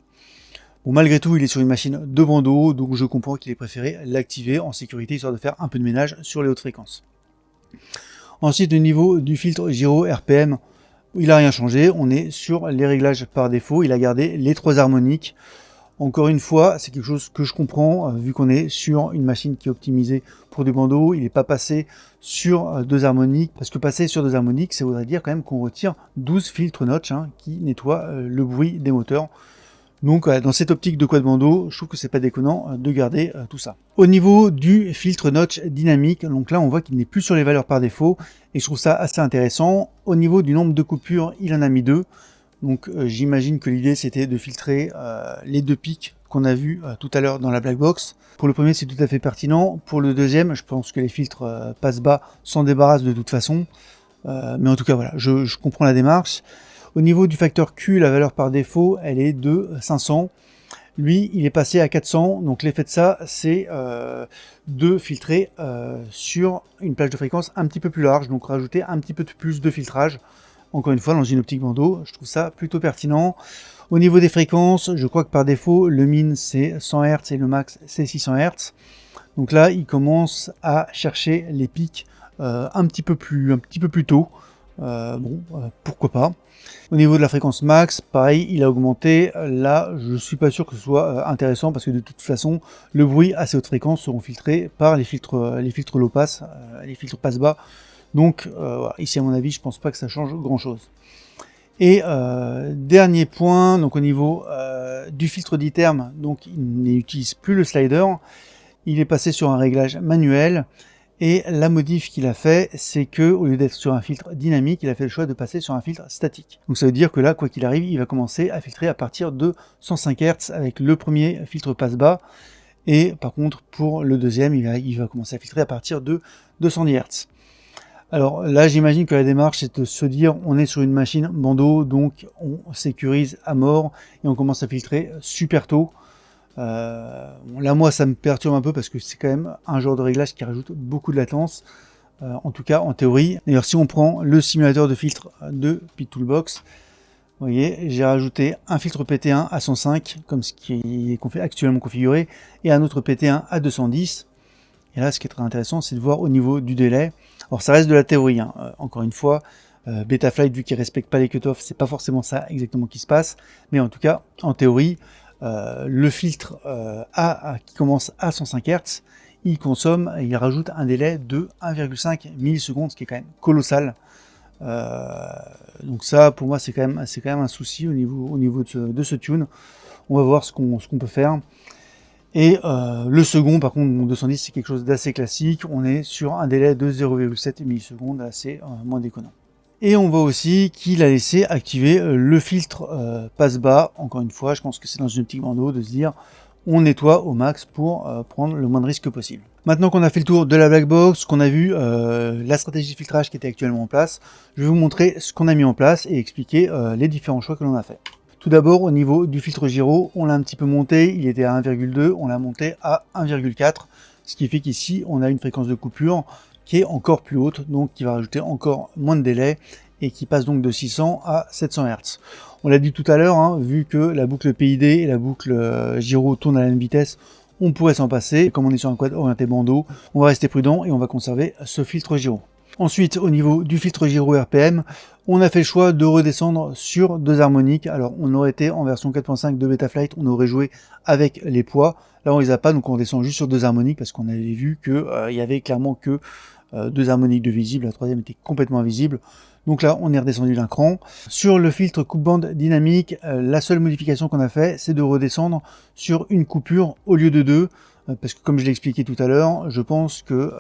Bon, malgré tout, il est sur une machine de bandeau, donc je comprends qu'il ait préféré l'activer en sécurité, histoire de faire un peu de ménage sur les hautes fréquences. Ensuite, au niveau du filtre gyro RPM, il n'a rien changé, on est sur les réglages par défaut, il a gardé les 3 harmoniques. Encore une fois, c'est quelque chose que je comprends, vu qu'on est sur une machine qui est optimisée pour du bandeau, il n'est pas passé sur 2 harmoniques, parce que passer sur 2 harmoniques, ça voudrait dire quand même qu'on retire 12 filtres notch qui nettoient le bruit des moteurs. Donc dans cette optique de quad bandeau, je trouve que c'est pas déconnant de garder tout ça. Au niveau du filtre notch dynamique, donc là on voit qu'il n'est plus sur les valeurs par défaut, et je trouve ça assez intéressant. Au niveau du nombre de coupures, il en a mis 2. Donc j'imagine que l'idée c'était de filtrer les 2 pics qu'on a vus tout à l'heure dans la black box. Pour le premier c'est tout à fait pertinent, pour le deuxième je pense que les filtres passe-bas s'en débarrassent de toute façon, mais en tout cas voilà, je comprends la démarche. Au niveau du facteur Q, la valeur par défaut elle est de 500, lui il est passé à 400, donc l'effet de ça c'est de filtrer sur une plage de fréquence un petit peu plus large, donc rajouter un petit peu plus de filtrage. Encore une fois, dans une optique bandeau, je trouve ça plutôt pertinent. Au niveau des fréquences, je crois que par défaut, le min c'est 100 Hz et le max c'est 600 Hz. Donc là, il commence à chercher les pics un petit peu plus tôt. Pourquoi pas. Au niveau de la fréquence max, pareil, il a augmenté. Là, je suis pas sûr que ce soit intéressant parce que de toute façon, le bruit à ces hautes fréquences seront filtrés par les filtres low pass, les filtres passe bas. Donc voilà, ici à mon avis je pense pas que ça change grand chose. Et dernier point, donc au niveau du filtre d'I-terme, donc il n'utilise plus le slider, il est passé sur un réglage manuel, et la modif qu'il a fait, c'est que au lieu d'être sur un filtre dynamique, il a fait le choix de passer sur un filtre statique. Donc ça veut dire que là, quoi qu'il arrive, il va commencer à filtrer à partir de 105 Hz avec le premier filtre passe-bas, et par contre pour le deuxième, il va commencer à filtrer à partir de 210 Hz. Alors là, j'imagine que la démarche, c'est de se dire, on est sur une machine bandeau, donc on sécurise à mort et on commence à filtrer super tôt. Là, moi, ça me perturbe un peu parce que c'est quand même un genre de réglage qui rajoute beaucoup de latence, en tout cas en théorie. D'ailleurs, si on prend le simulateur de filtre de PitToolbox, vous voyez, j'ai rajouté un filtre PT1 à 105, comme ce qui est actuellement configuré, et un autre PT1 à 210. Et là, ce qui est très intéressant, c'est de voir au niveau du délai. Alors, ça reste de la théorie, hein. Encore une fois, Betaflight, vu qu'il ne respecte pas les cutoffs, c'est pas forcément ça exactement qui se passe. Mais en tout cas, en théorie, le filtre qui commence à 105 Hz, il rajoute un délai de 1,5 millisecondes, ce qui est quand même colossal. Donc ça, pour moi, c'est quand même un souci au niveau de ce tune. On va voir ce qu'on peut faire. Et le second, par contre, mon 210, c'est quelque chose d'assez classique. On est sur un délai de 0,7 millisecondes, assez moins déconnant. Et on voit aussi qu'il a laissé activer le filtre passe-bas. Encore une fois, je pense que c'est dans une optique bandeau de se dire on nettoie au max pour prendre le moins de risques possible. Maintenant qu'on a fait le tour de la black box, qu'on a vu la stratégie de filtrage qui était actuellement en place, je vais vous montrer ce qu'on a mis en place et expliquer les différents choix que l'on a fait. Tout d'abord, au niveau du filtre gyro, on l'a un petit peu monté, il était à 1,2, on l'a monté à 1,4, ce qui fait qu'ici, on a une fréquence de coupure qui est encore plus haute, donc qui va rajouter encore moins de délai, et qui passe donc de 600 à 700 Hz. On l'a dit tout à l'heure, hein, vu que la boucle PID et la boucle gyro tournent à la même vitesse, on pourrait s'en passer. Comme on est sur un quad orienté bandeau, on va rester prudent et on va conserver ce filtre gyro. Ensuite, au niveau du filtre gyro RPM, on a fait le choix de redescendre sur 2 harmoniques. Alors, on aurait été en version 4.5 de Betaflight, on aurait joué avec les poids. Là, on les a pas, donc on descend juste sur 2 harmoniques parce qu'on avait vu que il y avait clairement que 2 harmoniques de visible, la troisième était complètement invisible. Donc là, on est redescendu d'un cran. Sur le filtre coupe-bande dynamique, la seule modification qu'on a fait, c'est de redescendre sur une coupure au lieu de 2. Parce que comme je l'ai expliqué tout à l'heure, je pense que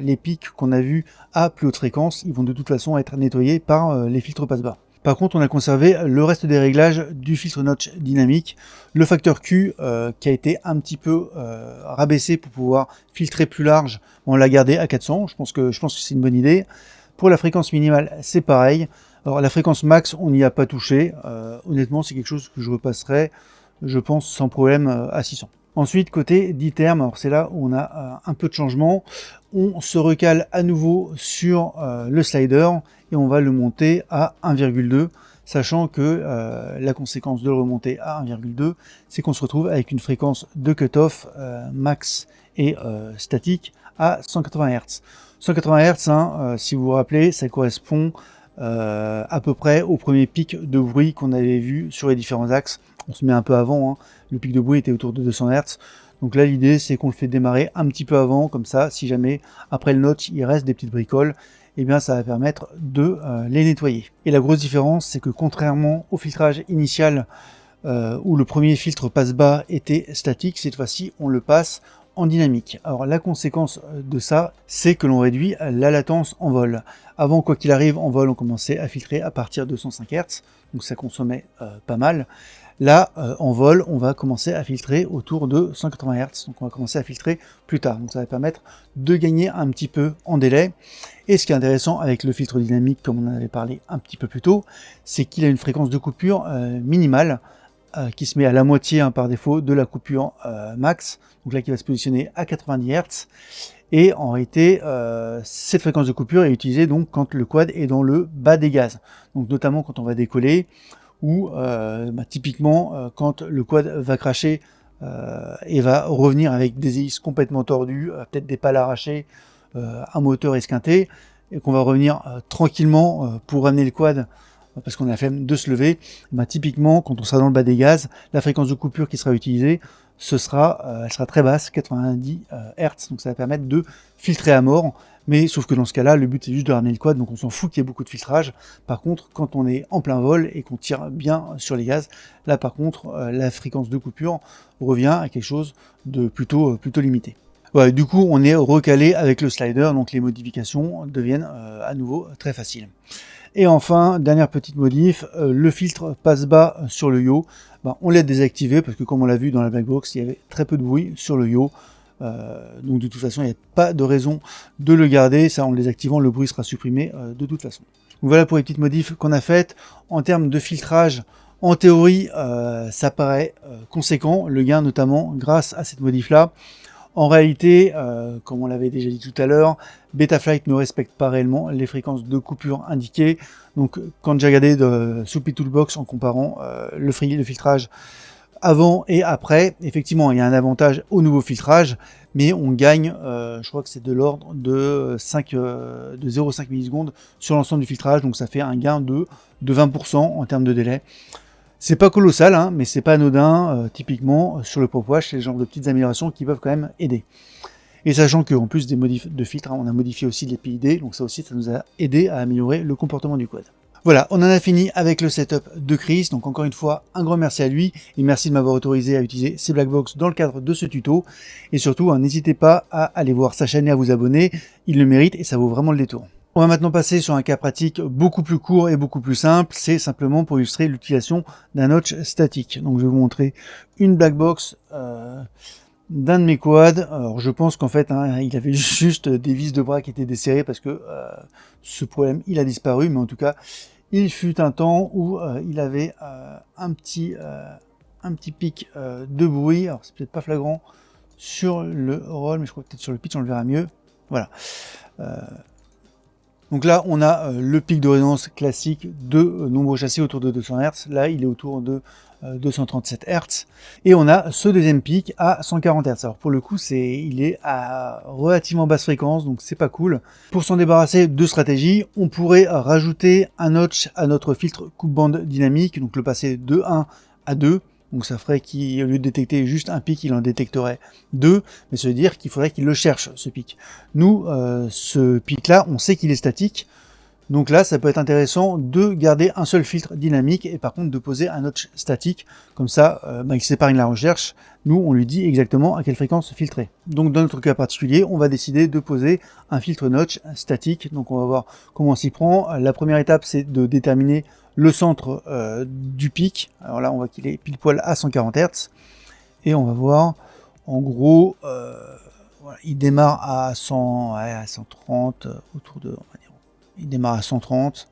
les pics qu'on a vus à plus haute fréquence, ils vont de toute façon être nettoyés par les filtres passe-bas. Par contre, on a conservé le reste des réglages du filtre notch dynamique. Le facteur Q qui a été un petit peu rabaissé pour pouvoir filtrer plus large, on l'a gardé à 400. Je pense que c'est une bonne idée. Pour la fréquence minimale, c'est pareil. Alors la fréquence max, on n'y a pas touché. Honnêtement, c'est quelque chose que je repasserai, je pense, sans problème à 600. Ensuite, côté d'I-terme, alors c'est là où on a un peu de changement. On se recale à nouveau sur le slider et on va le monter à 1,2, sachant que la conséquence de le remonter à 1,2, c'est qu'on se retrouve avec une fréquence de cutoff max et statique à 180 Hz. 180 Hz, hein, si vous vous rappelez, ça correspond à peu près au premier pic de bruit qu'on avait vu sur les différents axes. On se met un peu avant, hein. Le pic de bruit était autour de 200 Hz. Donc là, l'idée, c'est qu'on le fait démarrer un petit peu avant, comme ça, si jamais, après le notch, il reste des petites bricoles, eh bien, ça va permettre de les nettoyer. Et la grosse différence, c'est que contrairement au filtrage initial, où le premier filtre passe-bas était statique, cette fois-ci, on le passe en dynamique. Alors la conséquence de ça, c'est que l'on réduit la latence en vol. Avant, quoi qu'il arrive, en vol, on commençait à filtrer à partir de 105 Hz, donc ça consommait pas mal. Là, en vol, on va commencer à filtrer autour de 180 Hz, donc on va commencer à filtrer plus tard. Donc ça va permettre de gagner un petit peu en délai. Et ce qui est intéressant avec le filtre dynamique, comme on en avait parlé un petit peu plus tôt, c'est qu'il a une fréquence de coupure minimale, qui se met à la moitié par défaut de la coupure max, donc là qui va se positionner à 90 Hz. Et en réalité, cette fréquence de coupure est utilisée donc quand le quad est dans le bas des gaz, donc notamment quand on va décoller, ou typiquement quand le quad va cracher et va revenir avec des hélices complètement tordues, peut-être des pales arrachées, un moteur esquinté, et qu'on va revenir tranquillement pour ramener le quad parce qu'on a la flemme de se lever. Typiquement, quand on sera dans le bas des gaz, la fréquence de coupure qui sera utilisée, elle sera très basse, 90 Hz, donc ça va permettre de filtrer à mort. Mais sauf que dans ce cas-là, le but c'est juste de ramener le quad, donc on s'en fout qu'il y ait beaucoup de filtrage. Par contre, quand on est en plein vol et qu'on tire bien sur les gaz, là par contre, la fréquence de coupure revient à quelque chose de plutôt limité. Ouais, du coup, on est recalé avec le slider, donc les modifications deviennent à nouveau très faciles. Et enfin, dernière petite modif, le filtre passe-bas sur le yaw, on l'a désactivé parce que comme on l'a vu dans la black box, il y avait très peu de bruit sur le yaw. Donc de toute façon, il n'y a pas de raison de le garder. Ça, en le désactivant, le bruit sera supprimé de toute façon. Donc voilà pour les petites modifs qu'on a faites. En termes de filtrage, en théorie, ça paraît conséquent, le gain notamment grâce à cette modif-là. En réalité, comme on l'avait déjà dit tout à l'heure, Betaflight ne respecte pas réellement les fréquences de coupure indiquées. Donc quand j'ai regardé sous Toolbox en comparant le filtrage avant et après, effectivement il y a un avantage au nouveau filtrage, mais on gagne, je crois que c'est de l'ordre de 0,5 millisecondes sur l'ensemble du filtrage, donc ça fait un gain de 20% en termes de délai. C'est pas colossal, mais c'est pas anodin, typiquement sur le PopWash, c'est le genre de petites améliorations qui peuvent quand même aider. Et sachant qu'en plus des modifs de filtre, on a modifié aussi les PID, donc ça aussi ça nous a aidé à améliorer le comportement du quad. Voilà, on en a fini avec le setup de Chris, donc encore une fois, un grand merci à lui, et merci de m'avoir autorisé à utiliser ces Blackbox dans le cadre de ce tuto, et surtout, n'hésitez pas à aller voir sa chaîne et à vous abonner, il le mérite et ça vaut vraiment le détour. On va maintenant passer sur un cas pratique beaucoup plus court et beaucoup plus simple, c'est simplement pour illustrer l'utilisation d'un notch statique. Donc je vais vous montrer une Blackbox d'un de mes quads. Alors je pense qu'en fait il avait juste des vis de bras qui étaient desserrées parce que ce problème il a disparu, mais en tout cas il fut un temps où il avait un petit pic de bruit. Alors c'est peut-être pas flagrant sur le roll, mais je crois que peut-être sur le pitch on le verra mieux. Voilà. Donc là, on a le pic de résonance classique de nombreux châssis autour de 200 Hz. Là, il est autour de 237 Hz. Et on a ce deuxième pic à 140 Hz. Alors pour le coup, il est à relativement basse fréquence, donc c'est pas cool. Pour s'en débarrasser, deux stratégies. On pourrait rajouter un notch à notre filtre coupe-bande dynamique, donc le passer de 1 à 2. Donc ça ferait qu'au lieu de détecter juste un pic, il en détecterait deux, mais ça veut dire qu'il faudrait qu'il le cherche, ce pic. Nous, ce pic-là, on sait qu'il est statique, donc là, ça peut être intéressant de garder un seul filtre dynamique et par contre de poser un notch statique, comme ça, il s'épargne la recherche. Nous, on lui dit exactement à quelle fréquence filtrer. Donc dans notre cas particulier, on va décider de poser un filtre notch statique, donc on va voir comment on s'y prend. La première étape, c'est de déterminer le centre du pic. Alors là, on voit qu'il est pile poil à 140 Hz. Et on va voir, en gros, voilà, il démarre à 130, autour de... On va dire, il démarre à 130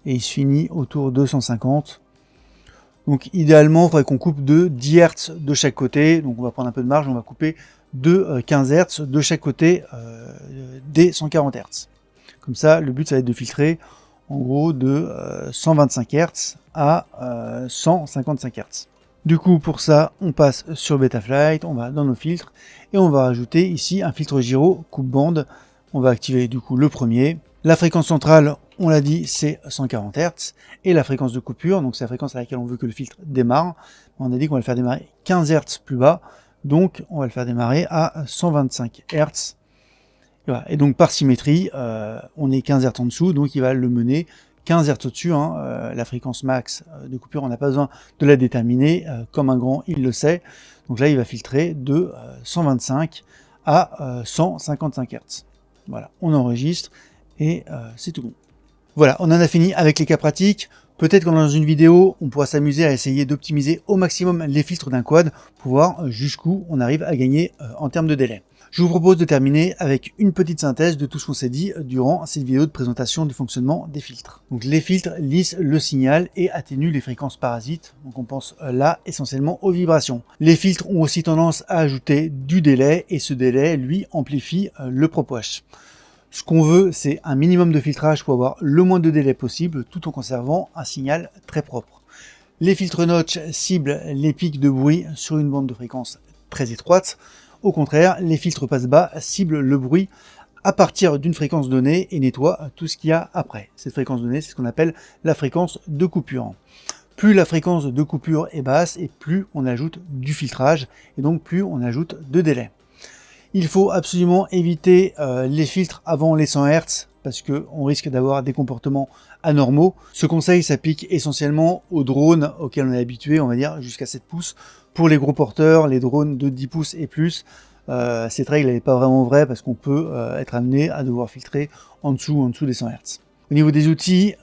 et il se finit autour de 150. Donc idéalement, il faudrait qu'on coupe de 10 Hz de chaque côté. Donc on va prendre un peu de marge, on va couper de 15 Hz de chaque côté des 140 Hz. Comme ça, le but, ça va être de filtrer en gros de 125 Hz à 155 Hz. Du coup, pour ça, on passe sur Betaflight, on va dans nos filtres et on va rajouter ici un filtre gyro coupe-bande. On va activer du coup le premier. La fréquence centrale, on l'a dit, c'est 140 Hz. Et la fréquence de coupure, donc c'est la fréquence à laquelle on veut que le filtre démarre. On a dit qu'on va le faire démarrer 15 Hz plus bas. Donc on va le faire démarrer à 125 Hz. Et, voilà. Et donc par symétrie, on est 15 Hz en dessous, donc il va le mener 15 Hz au-dessus, la fréquence max de coupure, on n'a pas besoin de la déterminer, comme un grand il le sait. Donc là il va filtrer de 125 à 155 Hz. Voilà, on enregistre et c'est tout bon. Voilà, on en a fini avec les cas pratiques. Peut-être que dans une vidéo, on pourra s'amuser à essayer d'optimiser au maximum les filtres d'un quad pour voir jusqu'où on arrive à gagner en termes de délai. Je vous propose de terminer avec une petite synthèse de tout ce qu'on s'est dit durant cette vidéo de présentation du fonctionnement des filtres. Donc les filtres lissent le signal et atténuent les fréquences parasites. Donc on pense là essentiellement aux vibrations. Les filtres ont aussi tendance à ajouter du délai et ce délai, lui, amplifie le propwash. Ce qu'on veut, c'est un minimum de filtrage pour avoir le moins de délai possible tout en conservant un signal très propre. Les filtres notch ciblent les pics de bruit sur une bande de fréquence très étroite. Au contraire, les filtres passe-bas ciblent le bruit à partir d'une fréquence donnée et nettoient tout ce qu'il y a après. Cette fréquence donnée, c'est ce qu'on appelle la fréquence de coupure. Plus la fréquence de coupure est basse et plus on ajoute du filtrage et donc plus on ajoute de délai. Il faut absolument éviter les filtres avant les 100 Hz parce qu'on risque d'avoir des comportements anormaux. Ce conseil s'applique essentiellement aux drones auxquels on est habitué, on va dire jusqu'à 7 pouces. Pour les gros porteurs, les drones de 10 pouces et plus, cette règle n'est pas vraiment vraie parce qu'on peut être amené à devoir filtrer en dessous des 100 Hz. Au niveau des outils,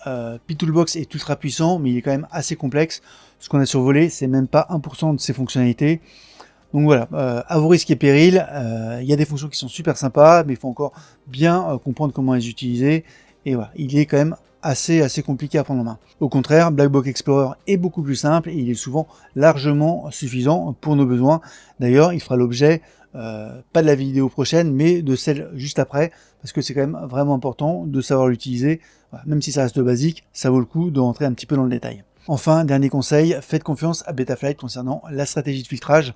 P-Toolbox est ultra puissant, mais il est quand même assez complexe. Ce qu'on a survolé, c'est même pas 1% de ses fonctionnalités. Donc voilà, à vos risques et périls, il y a des fonctions qui sont super sympas, mais il faut encore bien comprendre comment les utiliser. Et voilà, il est quand même assez compliqué à prendre en main. Au contraire, Blackbox Explorer est beaucoup plus simple et il est souvent largement suffisant pour nos besoins. D'ailleurs, il fera l'objet, pas de la vidéo prochaine, mais de celle juste après, parce que c'est quand même vraiment important de savoir l'utiliser. Voilà, même si ça reste basique, ça vaut le coup de rentrer un petit peu dans le détail. Enfin, dernier conseil, faites confiance à Betaflight concernant la stratégie de filtrage.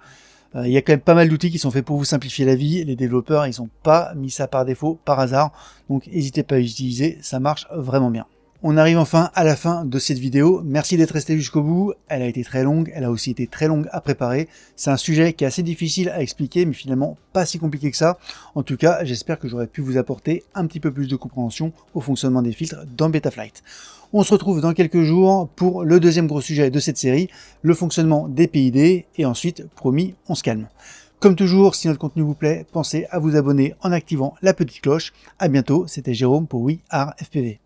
Il y a quand même pas mal d'outils qui sont faits pour vous simplifier la vie. Les développeurs, ils n'ont pas mis ça par défaut, par hasard. Donc n'hésitez pas à l'utiliser, ça marche vraiment bien. On arrive enfin à la fin de cette vidéo. Merci d'être resté jusqu'au bout. Elle a été très longue, elle a aussi été très longue à préparer. C'est un sujet qui est assez difficile à expliquer, mais finalement pas si compliqué que ça. En tout cas, j'espère que j'aurai pu vous apporter un petit peu plus de compréhension au fonctionnement des filtres dans Betaflight. On se retrouve dans quelques jours pour le deuxième gros sujet de cette série, le fonctionnement des PID, et ensuite, promis, on se calme. Comme toujours, si notre contenu vous plaît, pensez à vous abonner en activant la petite cloche. À bientôt, c'était Jérôme pour We Are FPV.